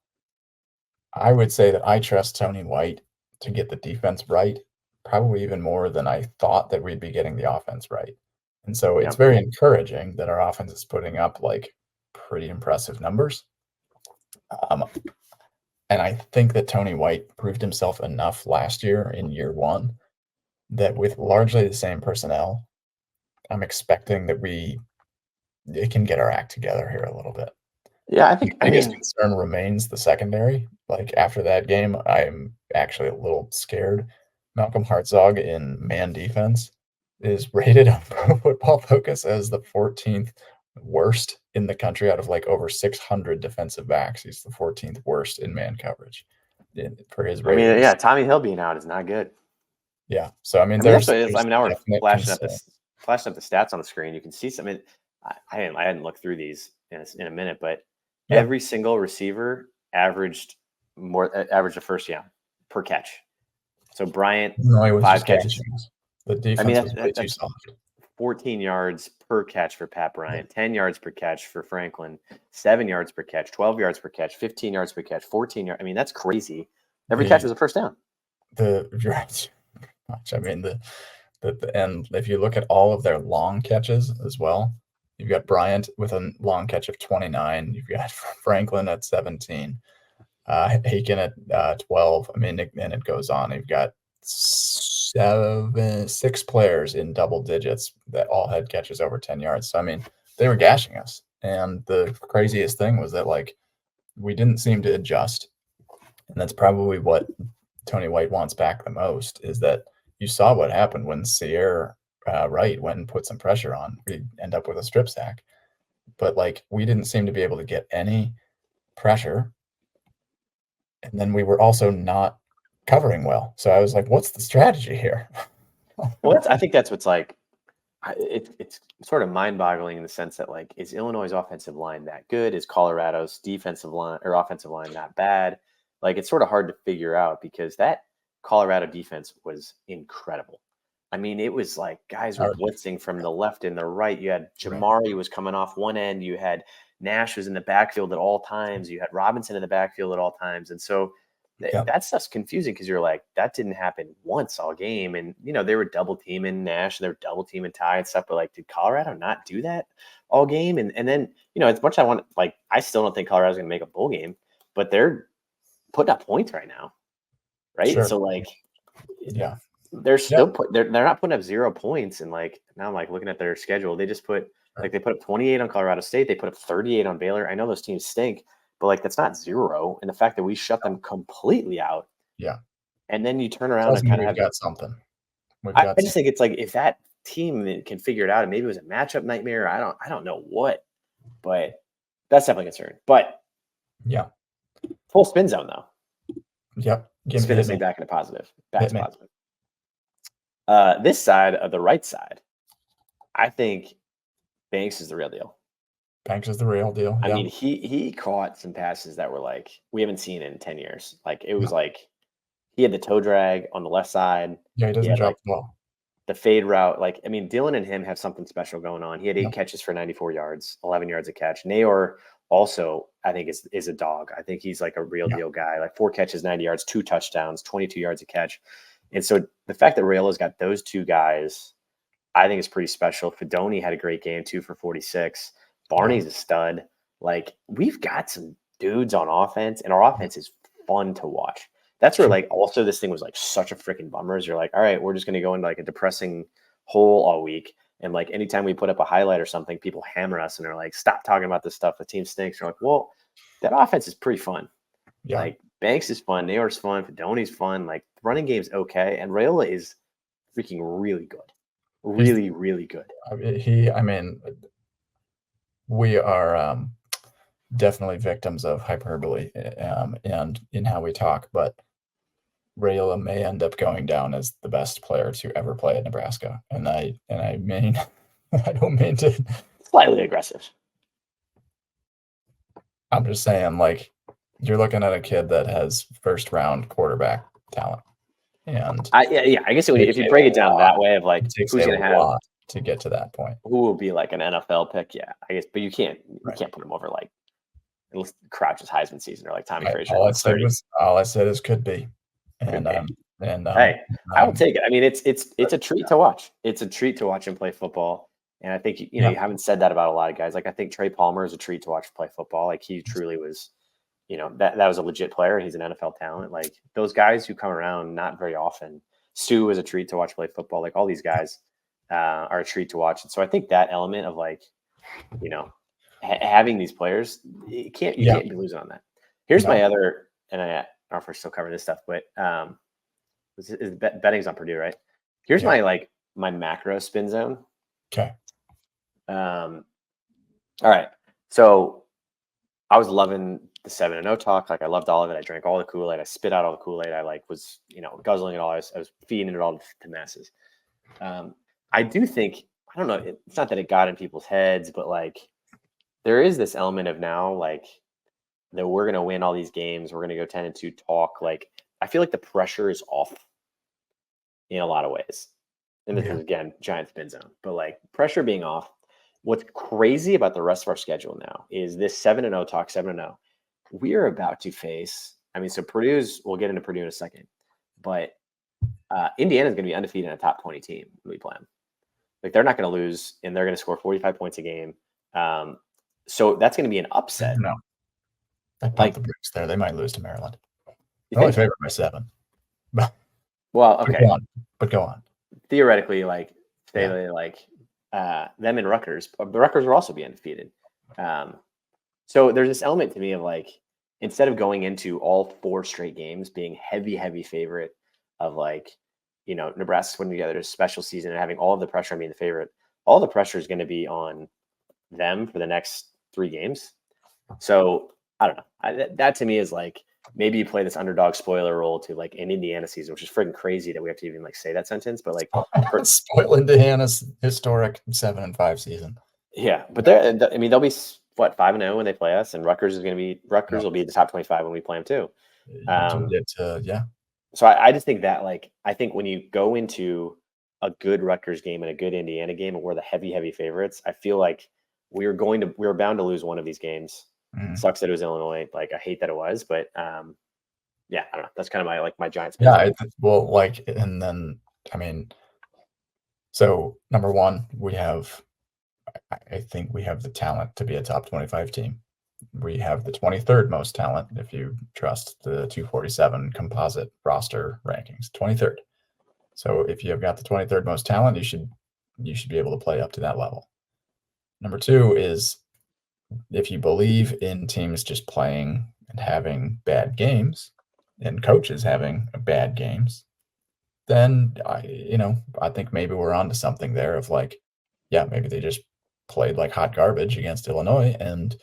I would say that I trust Tony White to get the defense right, probably even more than I thought that we'd be getting the offense right. And so it's very encouraging that our offense is putting up like pretty impressive numbers. And I think that Tony White proved himself enough last year in year one that with largely the same personnel, I'm expecting that it can get our act together here a little bit. Yeah, The biggest concern remains the secondary. Like after that game, I'm actually a little scared. Malcolm Hartzog in man defense is rated on Pro Football Focus as the 14th worst in the country out of like over 600 defensive backs. He's the 14th worst in man coverage for his ratings. I mean, yeah, Tommy Hill being out is not good. Yeah. So I mean, that's what it is. I mean, now we're definite flashing concern. up the stats on the screen. You can see some. I mean, I hadn't looked through these in a minute, but Yeah. every single receiver averaged a first down per catch. So Bryant, No, it was 5 just catches. gashing us. The defense was way too that's soft. 14 yards per catch for Pat Bryant, 10 yards per catch for Franklin, 7 yards per catch, 12 yards per catch, 15 yards per catch, 14 yards. I mean, that's crazy. Every catch was a first down. You're right. I mean, and if you look at all of their long catches as well, you've got Bryant with a long catch of 29. You've got Franklin at 17, Aiken at 12. I mean, and it goes on. You've got 6 players in double digits that all had catches over 10 yards. So, I mean, they were gashing us. And the craziest thing was that, like, we didn't seem to adjust. And that's probably what Tony White wants back the most, is that you saw what happened when Sierra Wright went and put some pressure on. We end up with a strip sack. But, like, we didn't seem to be able to get any pressure. And then we were also not covering well. So I was like, what's the strategy here? Well, I think that's what's like, it's sort of mind-boggling in the sense that, like, is Illinois' offensive line that good? Is Colorado's defensive line or offensive line that bad? Like, it's sort of hard to figure out because that Colorado defense was incredible. I mean, it was like guys were blitzing from the left and the right. You had Jamari was coming off one end. You had Nash was in the backfield at all times. You had Robinson in the backfield at all times. And so that stuff's confusing because you're like, that didn't happen once all game. And, you know, they were double teaming Nash and they were double teaming Ty and stuff. But, like, did Colorado not do that all game? And then, you know, as much as I want, like, I still don't think Colorado's going to make a bowl game, but they're putting up points right now. Right. Sure. So, like, yeah, they're still they're not putting up 0 points. And, like, now I'm like looking at their schedule. They just put like they put up 28 on Colorado State. They put up 38 on Baylor. I know those teams stink, but, like, that's not 0. And the fact that we shut them completely out. Yeah. And then you turn around and kind of have got something. I just think it's like if that team can figure it out, and maybe it was a matchup nightmare. I don't know what, but that's definitely a concern. But yeah, full spin zone though. Yep. Spin this thing back into positive. Back to positive. positive. This side of the right side, I think Banks is the real deal. Banks is the real deal. I mean, he caught some passes that were like we haven't seen in 10 years. Like it was like he had the toe drag on the left side. Yeah, he doesn't drop the ball. The fade route, like, I mean, Dylan and him have something special going on. He had 8 catches for 94 yards, 11 yards a catch. Nayor also, I think, is a dog. I think he's like a real deal guy. Like 4 catches, 90 yards, 2 touchdowns, 22 yards a catch. And so the fact that Rayola's got those 2 guys, I think is pretty special. Fedoni had a great game too for 46. Barney's a stud. Like, we've got some dudes on offense, and our offense is fun to watch. That's where, like, also this thing was like such a freaking bummer. Is you're like, all right, we're just going to go into like a depressing hole all week. And like anytime we put up a highlight or something, people hammer us and they're like, stop talking about this stuff. The team stinks. You're like, well, that offense is pretty fun. Yeah. Like Banks is fun. Nayor's fun. Fedoni's fun. Like the running game's okay. And Rayola is freaking really good. Really, really good. I mean, we are definitely victims of hyperbole and in how we talk, but Rayola may end up going down as the best player to ever play at Nebraska. And I mean, I don't mean to slightly aggressive. I'm just saying, like, you're looking at a kid that has first round quarterback talent. And I guess if you break it down that way of like who's going to have to get to that point, who will be like an NFL pick. Yeah, I guess, but you can't put him over like Crouch's Heisman season or like Tommy Frazier. All I said is could be. And hey, I will take it. I mean, it's a treat to watch. It's a treat to watch him play football. And I think you haven't said that about a lot of guys. Like I think Trey Palmer is a treat to watch play football. Like he truly was, that was a legit player. He's an NFL talent. Like those guys who come around not very often. Stu is a treat to watch play football. Like all these guys are a treat to watch. And so I think that element of like, having these players, you can't be losing on that. Here's my other, and I don't know if we're still covering this stuff, but betting's on Purdue, right? Here's my macro spin zone. Okay. All right. So I was loving the 7-0 talk. Like I loved all of it. I drank all the Kool-Aid. I spit out all the Kool-Aid. I was, guzzling it all. I was feeding it all to masses. I do think, I don't know, it's not that it got in people's heads, but like there is this element of now like that we're going to win all these games. We're going to go 10-2 talk. Like I feel like the pressure is off in a lot of ways. And this is again, giant spin zone, but like pressure being off. What's crazy about the rest of our schedule now is this 7-0 talk, 7-0. We are about to face, so we'll get into Purdue in a second, but Indiana's going to be undefeated in a top 20 team when we play them. Like they're not going to lose and they're going to score 45 points a game. So that's going to be an upset. No. I pump the brakes there. They might lose to Maryland. They're only favored by 7. Well, okay. But go on. Theoretically, like they them and Rutgers. Rutgers will also be undefeated. So there's this element to me of like, instead of going into all 4 straight games being heavy favorite of like, Nebraska's putting together a special season and having all of the pressure on being the favorite, all the pressure is going to be on them for the next 3 games. So I don't know. That to me is like, maybe you play this underdog spoiler role to like an Indiana season, which is freaking crazy that we have to even like say that sentence, but like spoil Indiana's historic 7-5 season. Yeah. But they'll be what, 5-0 when they play us, and Rutgers will be the top 25 when we play them too. So I just think that like, I think when you go into a good Rutgers game and a good Indiana game and we're the heavy favorites, I feel like we're bound to lose one of these games. Sucks that it was Illinois. Like I hate that it was, but I don't know. That's kind of my giant spin. So number one, I think we have the talent to be a top 25 team. We have the 23rd most talent, if you trust the 247 composite roster rankings, 23rd. So if you have got the 23rd most talent, you should be able to play up to that level. Number 2 is, if you believe in teams just playing and having bad games and coaches having bad games, then I think maybe we're onto something there of like, maybe they just played like hot garbage against Illinois and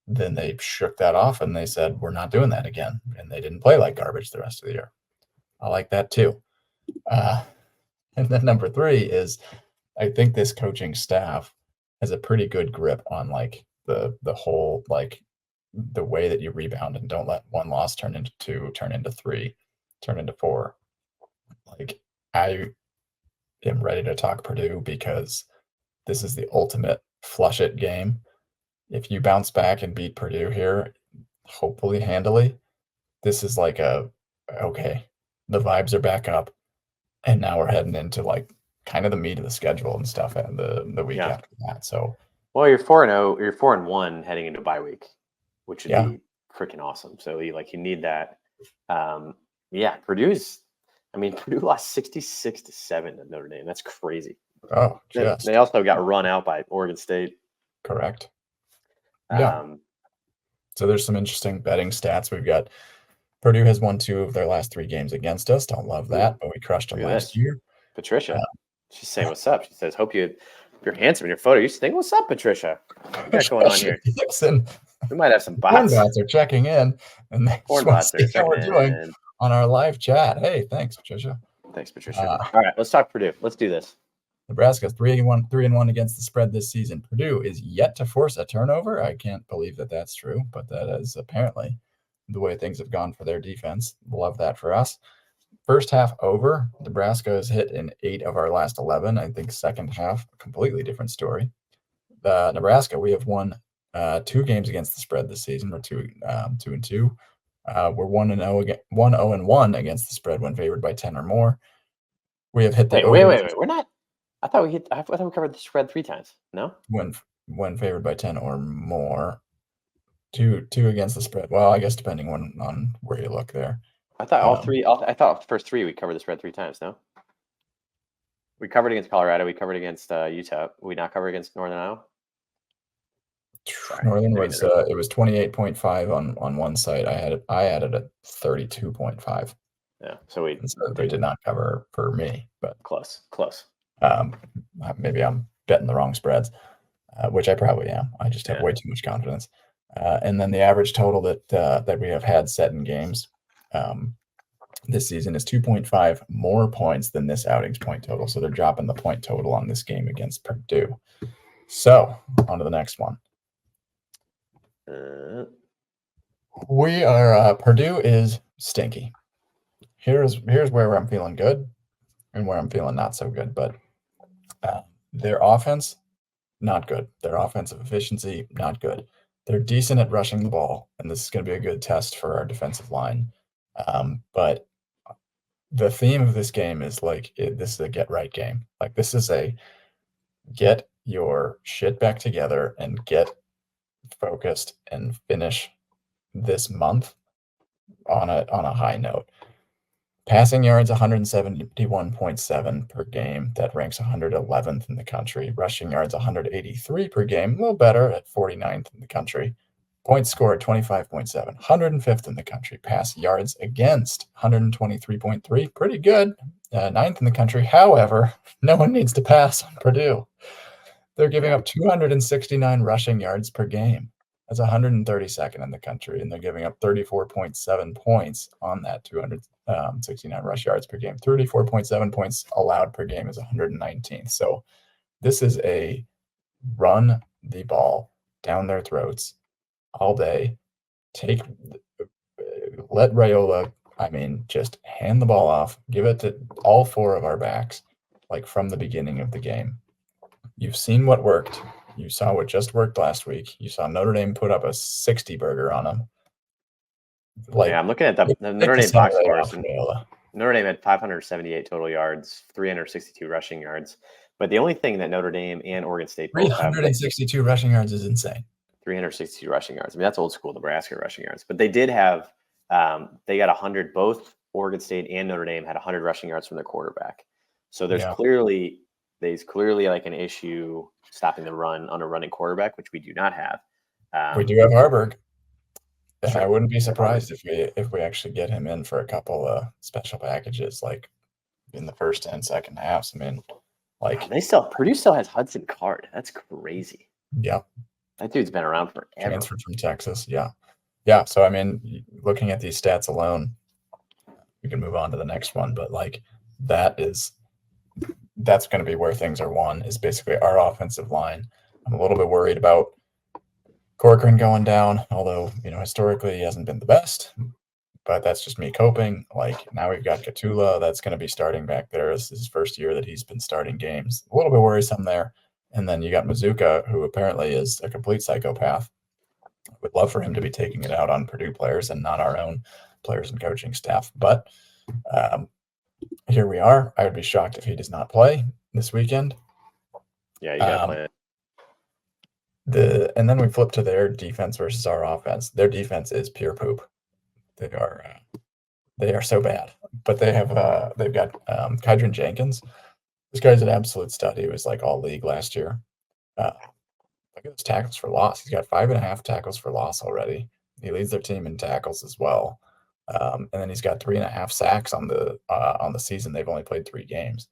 then they shook that off and they said, we're not doing that again. And they didn't play like garbage the rest of the year. I like that too. And then number 3 is, I think this coaching staff has a pretty good grip on like the whole, like the way that you rebound and don't let one loss turn into 2, turn into 3, turn into 4. Like I am ready to talk Purdue because this is the ultimate flush it game. If you bounce back and beat Purdue here, hopefully handily, this is like okay, the vibes are back up, and now we're heading into like kind of the meat of the schedule and stuff and the week after that. So, well, you're 4-0, you're 4-1 heading into bye week, which would be freaking awesome. So you need that. Purdue lost 66-7 to Notre Dame. That's crazy. Oh, they also got run out by Oregon State. Correct. So there's some interesting betting stats. We've got Purdue has won 2 of their last 3 games against us. Don't love that, but we crushed them last year. Patricia, she's saying what's up. She says, "Hope you're handsome in your photo." You think, "What's up, Patricia? What got going on here?" We might have some bots. Porn bots are checking in, and they porn bots are how we're doing on our live chat. Hey, thanks, Patricia. Thanks, Patricia. All right, let's talk Purdue. Let's do this. Nebraska's 3-1 against the spread this season. Purdue is yet to force a turnover. I can't believe that that's true, but that is apparently the way things have gone for their defense. Love that for us. First half over, Nebraska has hit in 8 of our last 11. I think second half, a completely different story. Nebraska, we have won 2 games against the spread this season. We're 2-2. We're 1-0 against the spread when favored by 10 or more. We have hit the wait. We're not. I thought we covered the spread 3 times. No? When favored by 10 or more. Two against the spread. Well, I guess depending on where you look there. I thought I thought the first 3 we covered the spread 3 times. No, we covered against Colorado. We covered against Utah. We not covered against Northern Iowa. Sorry, Northern was it was 28.5 on one site. I added a 32.5. Yeah, so we did not cover for me, but close. Maybe I'm betting the wrong spreads, which I probably am. I just have way too much confidence. And then the average total that we have had set in games this season is 2.5 more points than this outing's point total. So they're dropping the point total on this game against Purdue. So on to the next one. We are Purdue is stinky. Here's where I'm feeling good and where I'm feeling not so good. But their offense, not good. Their offensive efficiency, not good. They're decent at rushing the ball, and this is going to be a good test for our defensive line. But the theme of this game is this is a get right game. Like, this is a get your shit back together and get focused and finish this month on a high note. Passing yards 171.7 per game. That ranks 111th in the country. Rushing yards 183 per game, a little better at 49th in the country. Points scored 25.7, 105th in the country. Pass yards against 123.3, pretty good, 9th in the country. However, no one needs to pass on Purdue. They're giving up 269 rushing yards per game. That's 132nd in the country, and they're giving up 34.7 points on that 269 rush yards per game. 34.7 points allowed per game is 119th. So this is a run the ball down their throats all day. Let Raiola, just hand the ball off, give it to all 4 of our backs, like from the beginning of the game. You've seen what worked. You saw what just worked last week. You saw Notre Dame put up a 60 burger on them. I'm looking at the Notre Dame box scores. Notre Dame had 578 total yards, 362 rushing yards. But the only thing that Notre Dame and Oregon State both have, 362 rushing yards is insane. 362 rushing yards. That's old school Nebraska rushing yards. But they did have, they got 100. Both Oregon State and Notre Dame had 100 rushing yards from their quarterback. So there's clearly like an issue stopping the run on a running quarterback, which we do not have. We do have Harburg. Sure. I wouldn't be surprised if we actually get him in for a couple of special packages, like in the first and second halves. Purdue still has Hudson Card. That's crazy. Yeah, that dude's been around forever. Transferred from Texas. Yeah. So looking at these stats alone, we can move on to the next one. But that's going to be where things are won, is basically our offensive line. I'm a little bit worried about Corcoran going down, although, historically he hasn't been the best, but that's just me coping. Now we've got Katula that's going to be starting back there. This is his first year that he's been starting games. A little bit worrisome there. And then you got Mazuka, who apparently is a complete psychopath. Would love for him to be taking it out on Purdue players and not our own players and coaching staff. But here we are. I would be shocked if he does not play this weekend. Yeah, you got to play it. And then we flip to their defense versus our offense. Their defense is pure poop. They are so bad. But they've got Kydron Jenkins. This guy's an absolute stud. He was all league last year. Look at his tackles for loss. He's got 5.5 tackles for loss already. He leads their team in tackles as well. And then he's got 3.5 sacks on the season. They've only played 3 games.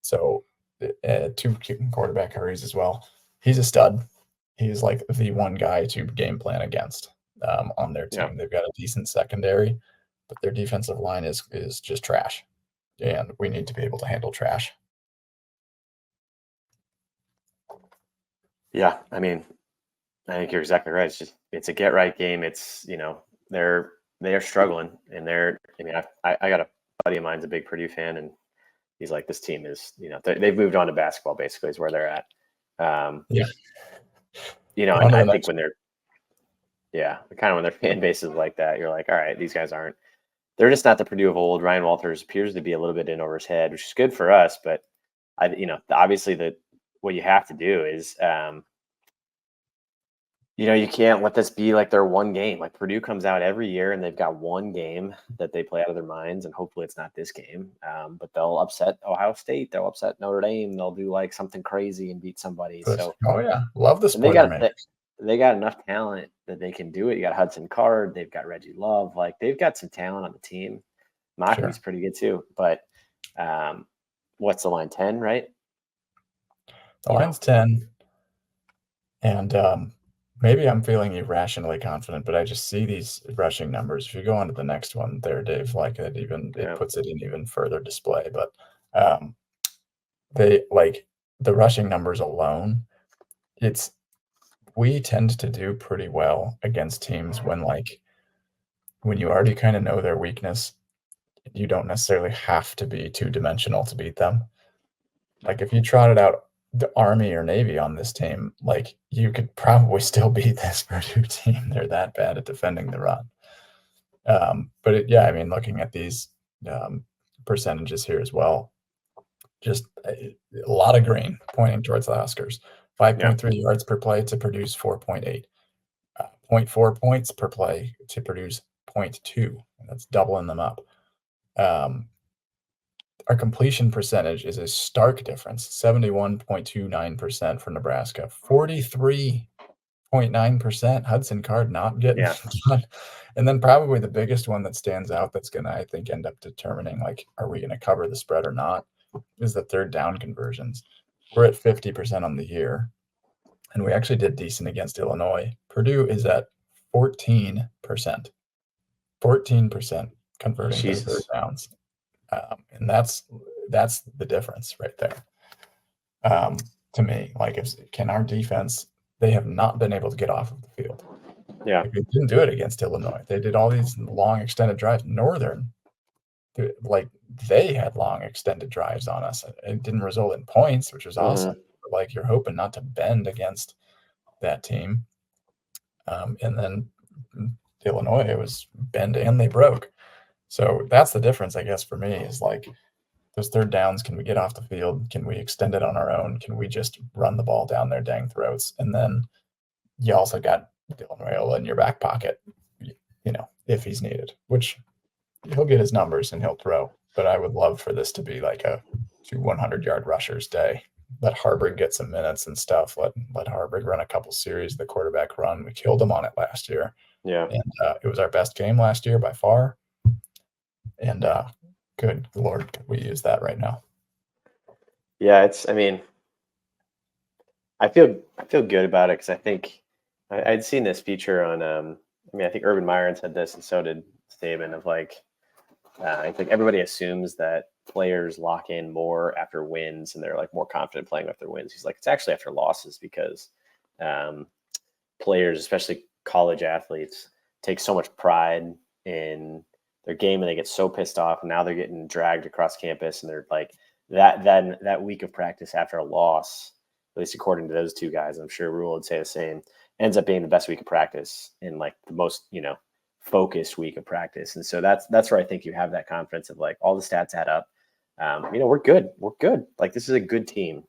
So 2 quarterback hurries as well. He's a stud. He's the one guy to game plan against on their team. Yeah. They've got a decent secondary, but their defensive line is just trash. And we need to be able to handle trash. Yeah, I think you're exactly right. It's a get right game. It's, they are struggling, and I got a buddy of mine's a big Purdue fan, and he's like, this team is, they've moved on to basketball basically is where they're at. And I think when when their fan base is like that, you're like, all right, these guys they're just not the Purdue of old. Ryan Walters appears to be a little bit in over his head, which is good for us. But obviously what you have to do is You can't let this be like their one game. Like Purdue comes out every year and they've got one game that they play out of their minds, and hopefully it's not this game. But they'll upset Ohio State, they'll upset Notre Dame, they'll do like something crazy and beat somebody. So Oh yeah, love the and they got Spoilermakers. they got enough talent that they can do it. You got Hudson Card, they've got Reggie Love, like they've got some talent on the team. Mockney's Sure. pretty good too. But what's the line? 10, right? The line's 10, and maybe I'm feeling irrationally confident, but I just see these rushing numbers. If you go on to the next one there, Dave, like it puts it in even further display. But they like the rushing numbers alone. We tend to do pretty well against teams when you already kind of know their weakness. You don't necessarily have to be two-dimensional to beat them. Like if you trotted out the Army or Navy on this team, like you could probably still beat this Purdue team. They're that bad at defending the run. I mean, looking at these percentages here as well, just a lot of green pointing towards the Huskers. 5.3 yards per play to produce 4.8. 0.4 points per play to produce 0.2. That's doubling them up. Our completion percentage is a stark difference, 71.29% for Nebraska, 43.9% Hudson Card not getting done. And then probably the biggest one that stands out that's going to, I think, end up determining, like, are we going to cover the spread or not, is the third down conversions. We're at 50% on the year, and we actually did decent against Illinois. Purdue is at 14%. 14% converting their third downs. And that's the difference right there. To me, like, can our defense, they have not been able to get off of the field. Yeah. Like, they didn't do it against Illinois. They did all these long extended drives. Northern, like, they had long extended drives on us. It didn't result in points, which was awesome. But, like, you're hoping not to bend against that team. And then Illinois, it was bend and they broke. So that's the difference, I guess, for me, is like those third downs. Can we get off the field? Can we extend it on our own? Can we just run the ball down their dang throats? And then you also got Dylan Raiola in your back pocket, if he's needed, which he'll get his numbers and he'll throw. But I would love for this to be like a 100-yard rushers day. Let Heartbreaker get some minutes and stuff. Let Heartbreaker run a couple series of the quarterback run. We killed him on it last year. Yeah. And it was our best game last year by far. And good Lord, could we use that right now? Yeah, I feel good about it because I think I'd seen this feature on, I think Urban Meyer said this, and so did Saban, of like, I think everybody assumes that players lock in more after wins and they're like more confident playing after wins. He's like, it's actually after losses because players, especially college athletes, take so much pride in their game and they get so pissed off, and now they're getting dragged across campus, and they're like that week of practice after a loss, at least according to those two guys, I'm sure Rule would say the same, ends up being the best week of practice in like the most, focused week of practice. And so that's where I think you have that confidence of like all the stats add up. We're good. We're good. Like, this is a good team.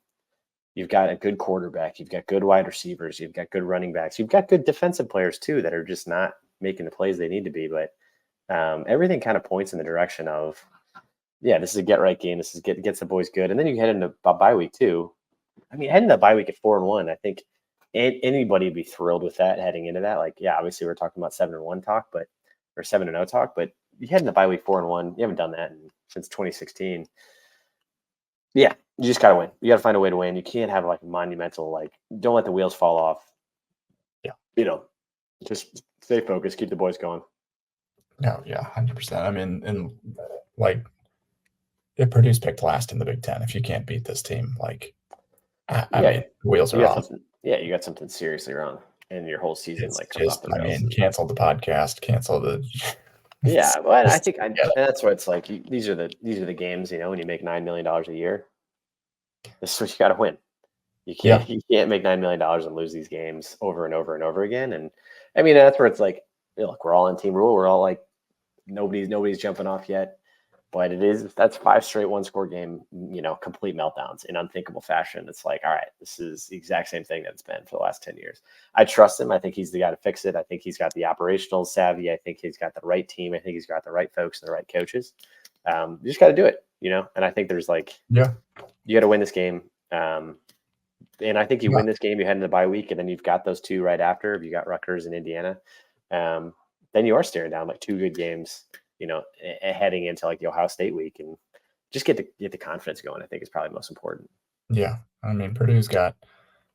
You've got a good quarterback. You've got good wide receivers. You've got good running backs. You've got good defensive players too that are just not making the plays they need to be. But everything kind of points in the direction of, this is a get right game. This is gets the boys good. And then you head into a bye week too. Heading into the bye week at 4-1, I think anybody would be thrilled with that heading into that. Like, obviously we're talking about 7-1 talk, or 7-0 talk, but you head into bye week 4-1. You haven't done that since 2016. Yeah, you just got to win. You got to find a way to win. You can't have like monumental, like, don't let the wheels fall off. Yeah. Just stay focused, keep the boys going. No, 100%. I mean, and like, if Purdue's picked last in the Big Ten, if you can't beat this team, like, I mean, wheels are off. You got something seriously wrong in your whole season. It's like, comes off the rails. Cancel the podcast, cancel the. Yeah, well, I think that's what it's like. These are the games, when you make $9 million a year. This is what you got to win. You can't make $9 million and lose these games over and over and over again. And I mean, that's where it's like, look, we're all on Team Rule. We're all like, nobody's jumping off yet. But that's 5 straight 1-score game, complete meltdowns in unthinkable fashion. It's like, all right, this is the exact same thing that it's been for the last 10 years. I trust him. I think he's the guy to fix it. I think he's got the operational savvy. I think he's got the right team. I think he's got the right folks and the right coaches. You just got to do it, and I think there's you got to win this game. And I think you win this game, you head into the bye week, and then you've got those 2 right after. If you got Rutgers and Indiana, then you are staring down 2 good games, heading into the Ohio State week, and just get the confidence going. I think is probably most important. Yeah, I mean Purdue's got,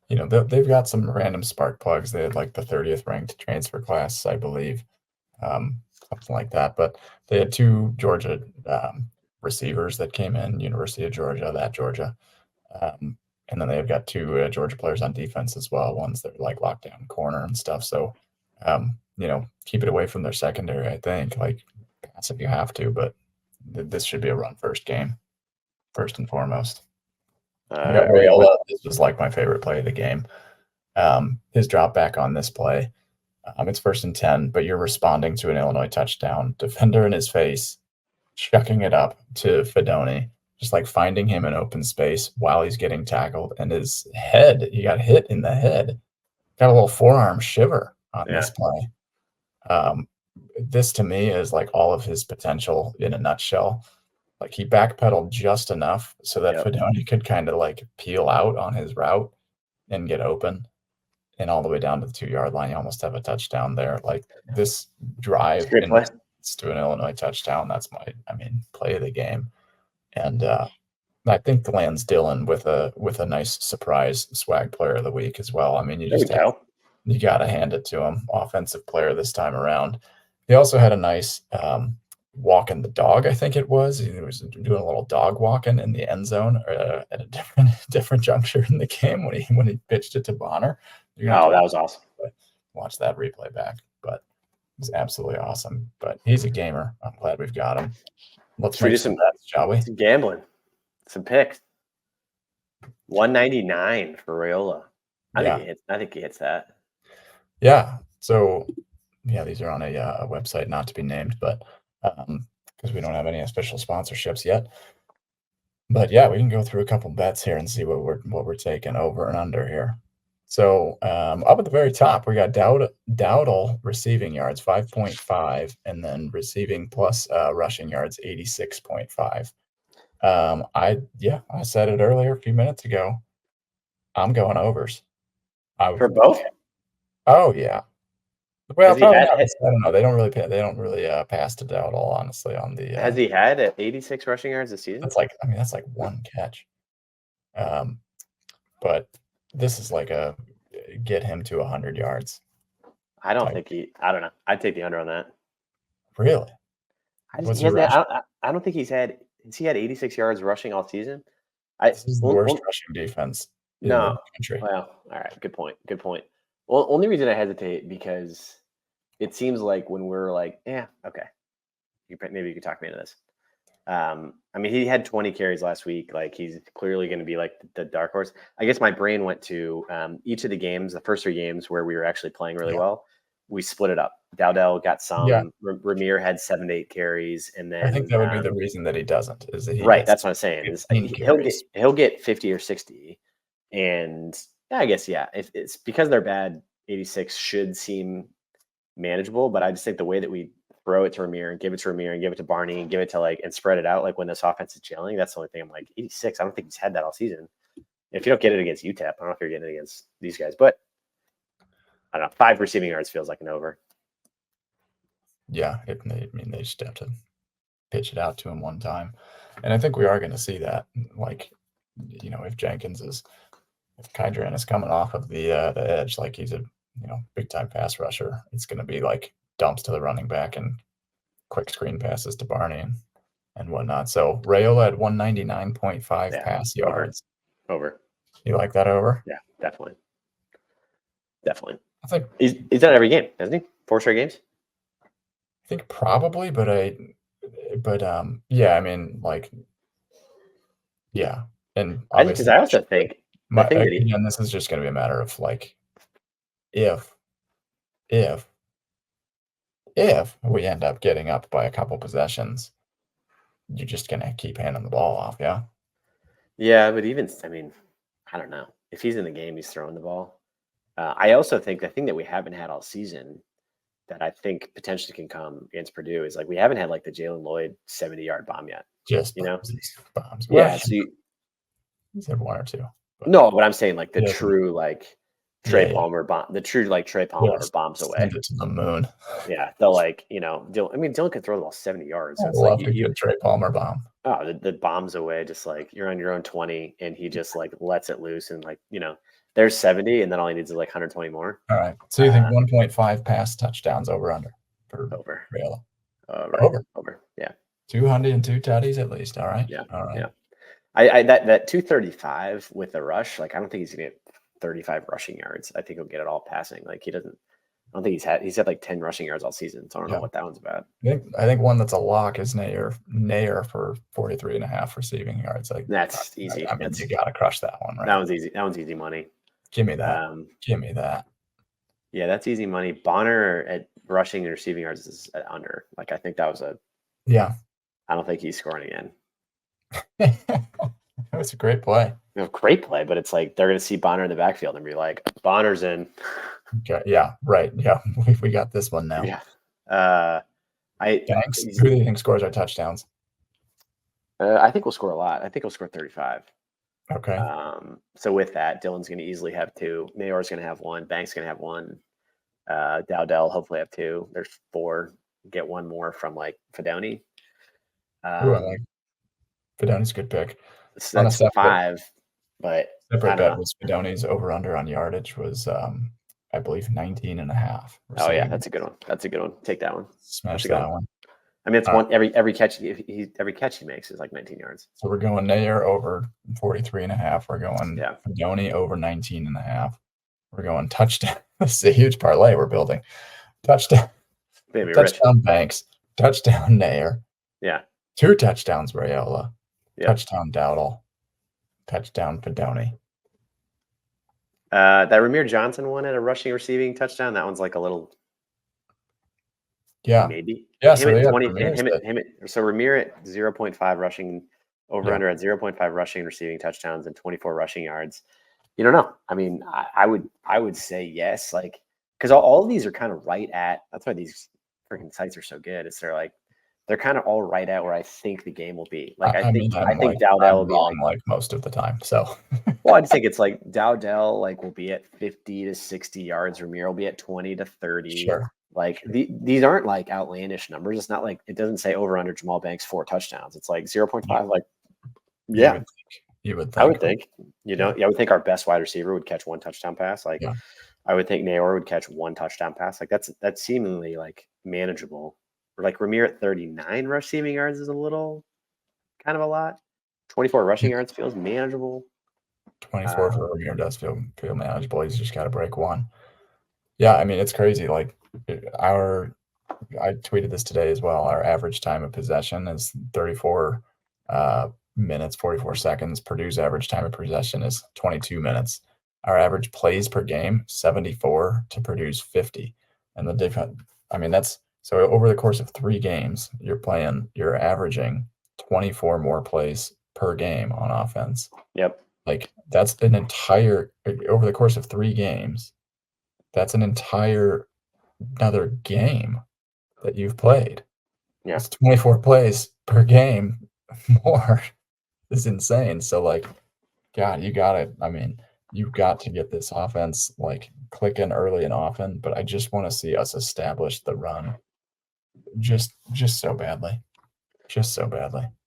they've got some random spark plugs. They had the 30th ranked transfer class, I believe, something like that. But they had 2 Georgia receivers that came in, University of Georgia, Georgia. And then they've got 2 Georgia players on defense as well. One's their lockdown corner and stuff. So, keep it away from their secondary. I think pass if you have to, but this should be a run first game, first and foremost. This was my favorite play of the game. His drop back on this play. It's 1st and 10, but you're responding to an Illinois touchdown. Defender in his face, chucking it up to Fedoni. Just finding him in open space while he's getting tackled, and his head, he got hit in the head. Got a little forearm shiver on this play. This to me is all of his potential in a nutshell. He backpedaled just enough so that Fedoni could kind of peel out on his route and get open, and all the way down to the 2-yard line. You almost have a touchdown there. This drive to an Illinois touchdown. That's my, play of the game. And I think lands Dillon with a nice surprise swag player of the week as well. You got to hand it to him. Offensive player this time around. He also had a nice walking the dog. I think it was. He was doing a little dog walking in the end zone at a different juncture in the game when he pitched it to Bonner. That was awesome. Watch that replay back, but it was absolutely awesome. But he's a gamer. I'm glad we've got him. Let's do some bets, shall we? Some gambling, some picks. 199 for Raiola. I think he hits that. Yeah. So, these are on a website not to be named, but because we don't have any official sponsorships yet. But we can go through a couple bets here and see what we're taking over and under here. So up at the very top, we got Dowdle receiving yards 5.5, and then receiving plus rushing yards 86.5. I said it earlier a few minutes ago. I'm going overs. For both? Oh yeah. Well, I don't know. They don't really pass to Dowdle, honestly. On the has he had 86 rushing yards this season? That's that's 1 catch. But this is a get him to 100 yards. I don't know. I'd take the under on that. Really? I don't think he's had 86 yards rushing all season. This is the worst rushing defense in the country. Well, all right. Good point. Well, only reason I hesitate because it seems like when we're okay, maybe you could talk me into this. He had 20 carries last week. He's clearly going to be the dark horse. I guess my brain went to each of the games, the first 3 games where we were actually playing really well. We split it up. Dowdell got some. Yeah. Ramir had 7 to 8 carries, and then I think that would be the reason that he doesn't. Is that right? That's what I'm saying. He'll get 50 or 60, and I guess if it's because they're bad, 86 should seem manageable. But I just think the way that we throw it to Ramir and give it to Ramir and give it to Barney and give it to and spread it out when this offense is jailing. That's the only thing I'm 86. I don't think he's had that all season. If you don't get it against UTEP, I don't know if you're getting it against these guys, but I don't know. 5 receiving yards feels like an over. Yeah, they just have to pitch it out to him one time, and I think we are going to see that. If Kydran is coming off of the edge, he's a big time pass rusher, it's going to be dumps to the running back and quick screen passes to Barney and whatnot. So Raiola at 199.5 pass yards. Over. You like that over? Yeah, definitely. I think he's done every game, hasn't he? 4 straight games. I think probably, but and because I also think this is just going to be a matter of if we end up getting up by a couple possessions, you're just gonna keep handing the ball off. Yeah. Yeah, but even I mean, I don't know. If he's in the game, he's throwing the ball. I also think the thing that we haven't had all season that I think potentially can come against Purdue is like we haven't had like the Jalen Lloyd 70-yard bomb yet. Just You know? bombs. Yeah. Well, So he's had one or two. But no, but I'm saying like the he doesn't. true like Yeah, Trey yeah. Palmer bomb, the true like Trey Palmer Just bombs away. send it to the moon. Yeah, they'll like Dylan. I mean, Dylan can throw the ball 70 yards. So I it's like love a good Trey Palmer bomb. the bombs away, just like you're on your own 20, and he just like lets it loose, and like there's 70, and then all he needs is like 120 more. All right. So you think 1.5 pass touchdowns over under for Over. Rayola? Over. Yeah. 202 tutties at least. All right. Yeah. All right. Yeah. I that 235 with the rush, like I don't think he's gonna get 35 rushing yards. I think he'll get it all passing. Like he doesn't. I don't think he's had like 10 rushing yards all season. So I don't know what that one's about. I think one that's a lock is Nair for 43.5 receiving yards. Like that's easy. I mean, you gotta crush that one, right? That one's easy. That one's easy money. Give me that. Give me that. Yeah, that's easy money. Bonner at rushing and receiving yards is at under. Like I think that was yeah. I don't think he's scoring again. It was a great play. Great play, but it's like they're going to see Bonner in the backfield and be like, Bonner's in. Okay, yeah, right. Yeah, we got this one now. Yeah. Who do you think scores our touchdowns? I think we'll score a lot. I think we'll score 35. Okay. So with that, Dylan's going to easily have 2. Mayor's going to have 1. Banks going to have 1. Dowdell hopefully have 2. There's 4. Get 1 more from like Fedoni. I like Fedoni's a good pick. So that's 5, but separate bet was Fedoni's over under on yardage was I believe 19.5. Oh yeah, that's a good one. That's a good one. Take that one. Smash that one. I mean, it's one every catch he makes is like 19 yards. So we're going Nair over 43.5. We're going Fedoni over 19.5. We're going touchdown. This is a huge parlay we're building. Touchdown. Baby touchdown rich. Banks. Touchdown Nair. Yeah. 2 touchdowns Rayola. Yep. Touchdown Dowdle. Touchdown Fedoni. That Ramir Johnson one at a rushing receiving touchdown. That one's like a little. Yeah. Maybe. Yeah. So Ramir at 0.5 rushing over under at 0.5 rushing receiving touchdowns and 24 rushing yards. You don't know. I mean, I would say yes, like because all of these are kind of right at. That's why these freaking sites are so good. They're kind of all right at where I think the game will be. Like I think Dowdell will be like most of the time. So well, I think it's like Dowdell will be at 50 to 60 yards. Ramir will be at 20 to 30. Sure. These aren't like outlandish numbers. It's not like it doesn't say over under Jamal Banks 4 touchdowns. It's like 0.5. Like yeah, you would think. I would think. I would think our best wide receiver would catch 1 touchdown pass. I would think Nayor would catch 1 touchdown pass. Like that's seemingly like manageable. Or like Ramir at 39 receiving yards is a little kind of a lot. 24 rushing yards feels manageable. 24 for Ramir does feel manageable. He's just got to break 1. Yeah, I mean it's crazy. Like I tweeted this today as well. Our average time of possession is 34 minutes, 44 seconds. Purdue's average time of possession is 22 minutes. Our average plays per game 74 to Purdue's 50, and the different. I mean that's. So over the course of 3 games, you're averaging 24 more plays per game on offense. Yep. Like that's over the course of 3 games, that's another game that you've played. Yeah. It's 24 plays per game more. It's insane. So like, God, you've got to get this offense clicking early and often, but I just want to see us establish the run. Just so badly.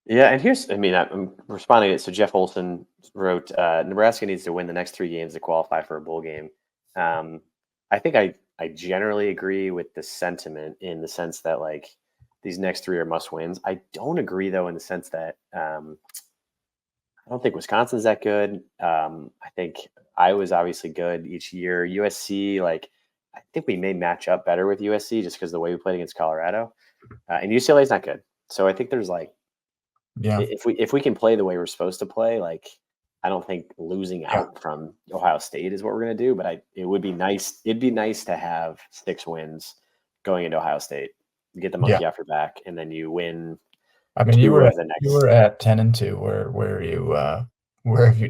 Yeah, and I'm responding to it. So Jeff Olson wrote, Nebraska needs to win the next 3 games to qualify for a bowl game. I think I generally agree with the sentiment in the sense that these next 3 are must wins. I don't agree though in the sense that I don't think Wisconsin's that good. I think Iowa's obviously good each year. USC, I think we may match up better with USC just because of the way we played against Colorado. And UCLA is not good. So I think there's if we can play the way we're supposed to play, I don't think losing out from Ohio State is what we're going to do, but it would be nice. It'd be nice to have 6 wins going into Ohio State, get the monkey off your back, and then you win I mean, you two were of at the you next. were at 10-2. Where are you?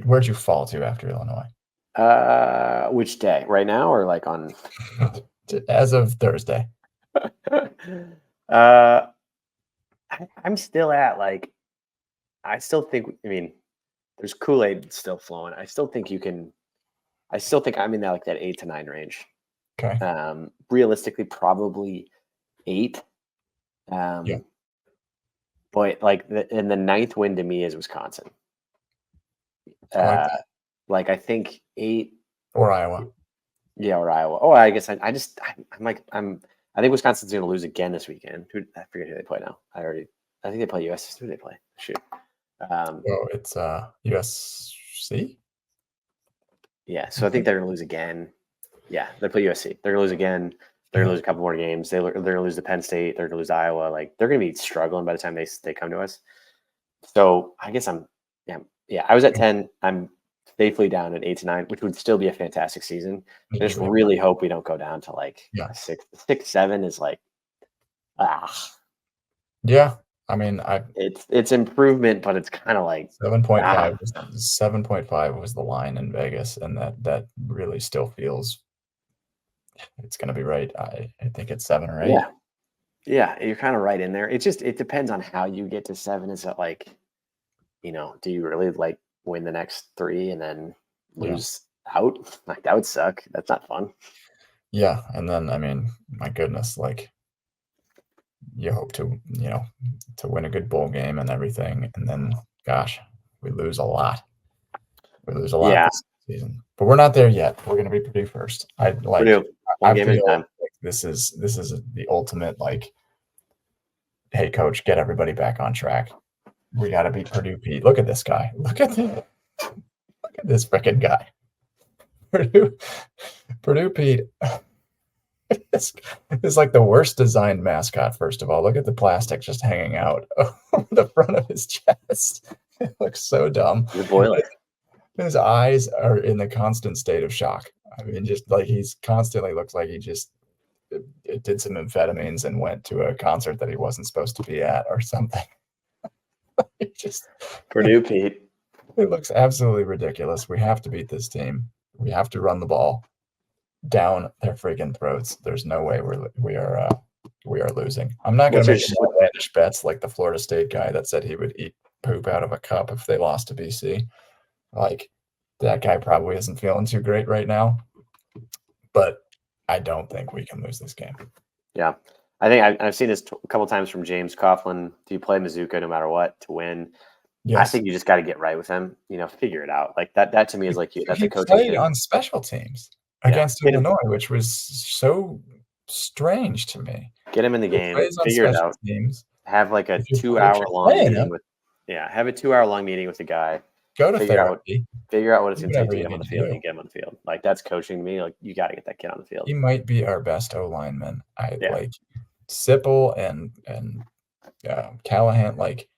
Where'd you fall to after Illinois? Which day? Right now or like on? As of Thursday. I'm still at like. I still think. I mean, there's Kool-Aid still flowing. I still think you can. I still think I'm in that like that 8 to 9 range. Okay. Realistically, probably 8. Yeah. Boy, like and the ninth win to me is Wisconsin. I like that. Like I think 8. Or Iowa. Yeah, or Iowa. Oh, I guess I'm I think Wisconsin's going to lose again this weekend. I forget who they play now. I think they play US. Who do they play? Shoot. Oh, it's USC. Yeah, so I think they're going to lose again. Yeah, they play USC. They're going to lose again. They're going to lose a couple more games. They're going to lose to Penn State. They're going to lose to Iowa. Like they're going to be struggling by the time they come to us. So I guess yeah. I was at 10. I'm safely down at 8 to 9, which would still be a fantastic season. I just really hope we don't go down to like 6, 7 is like Yeah. I mean, it's improvement, but it's kind of like 7.5 was the line in Vegas, and that really still feels it's going to be right. I think it's 7 or 8. Yeah, you're kind of right in there. It depends on how you get to 7. Is it like, do you really like win the next 3 and then lose out? Like that would suck. That's not fun. Yeah, and then I mean, my goodness, like you hope to win a good bowl game and everything, and then gosh, we lose a lot. We lose a lot this season, but we're not there yet. We're going to be Purdue first. Purdue, one game at a time. Like this is the ultimate like, hey coach, get everybody back on track. We got to beat Purdue Pete. Look at this guy. Look at this freaking guy. Purdue Pete. It's like the worst designed mascot. First of all, look at the plastic just hanging out over the front of his chest. It looks so dumb. You're boiling. His eyes are in the constant state of shock. I mean, just like he's constantly looks like he just did some amphetamines and went to a concert that he wasn't supposed to be at or something. Purdue Pete. It looks absolutely ridiculous. We have to beat this team. We have to run the ball down their freaking throats. There's no way we are losing. I'm not going to make outlandish bets like the Florida State guy that said he would eat poop out of a cup if they lost to BC. Like that guy probably isn't feeling too great right now, but I don't think we can lose this game. Yeah, I think I've seen this a couple times from James Coughlin. Do you play Mizuka no matter what to win? Yes. I think you just got to get right with him. Figure it out. Like that to me is like that's a coaching thing. On special teams against Illinois, which was so strange to me. Get him in the game. Figure it out. Teams. Have like a 2-hour long meeting with. Yeah, have a 2-hour long meeting with the guy. Go to therapy. Figure out what it's going to take to get him on the field and get him on the field. Like that's coaching to me. Like you got to get that kid on the field. He might be our best O lineman. Like Sipple and Callahan. Like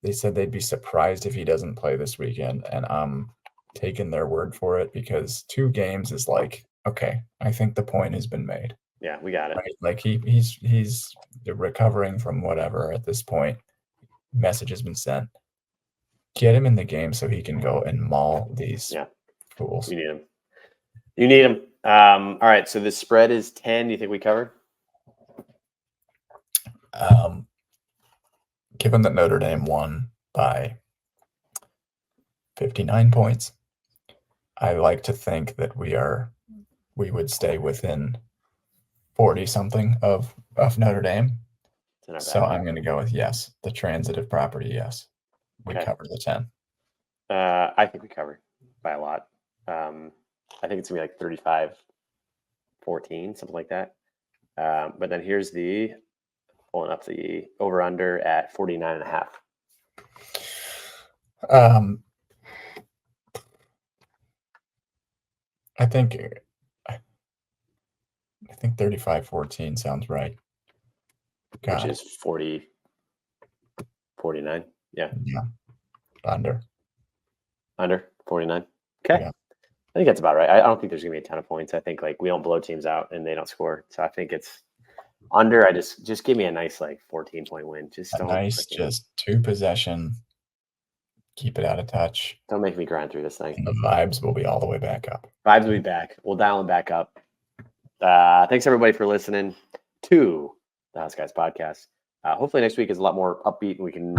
they said they'd be surprised if he doesn't play this weekend, and I'm taking their word for it because 2 games is like okay. I think the point has been made. Yeah, we got it. Right? Like he's recovering from whatever at this point. Message has been sent. Get him in the game so he can go and maul these fools. You need him. All right. So the spread is 10. Do you think we covered? Given that Notre Dame won by 59 points, I like to think that we would stay within 40 something of Notre Dame. So I'm going to go with yes. The transitive property, yes. We cover the 10. I think we covered by a lot. I think it's going to be like 35-14, something like that. But then here's pulling up the over-under at 49.5. I think 35-14 sounds right. Which is 40, 49. Yeah. Under 49. Okay. Yeah. I think that's about right. I don't think there's gonna be a ton of points. I think like we don't blow teams out and they don't score. So I think it's Under, I just give me a nice 14-point win. Just A nice, just 2 possession. Keep it out of touch. Don't make me grind through this thing. And the vibes will be all the way back up. Vibes will be back. We'll dial them back up. Thanks everybody for listening to the HuskGuys podcast. Hopefully next week is a lot more upbeat and we can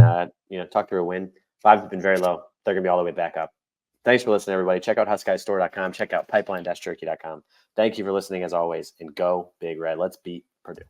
talk through a win. Vibes have been very low. They're gonna be all the way back up. Thanks for listening, everybody. Check out HuskGuysStore.com. Check out pipeline-turkey.com. Thank you for listening as always, and go Big Red. Let's beat Purdue.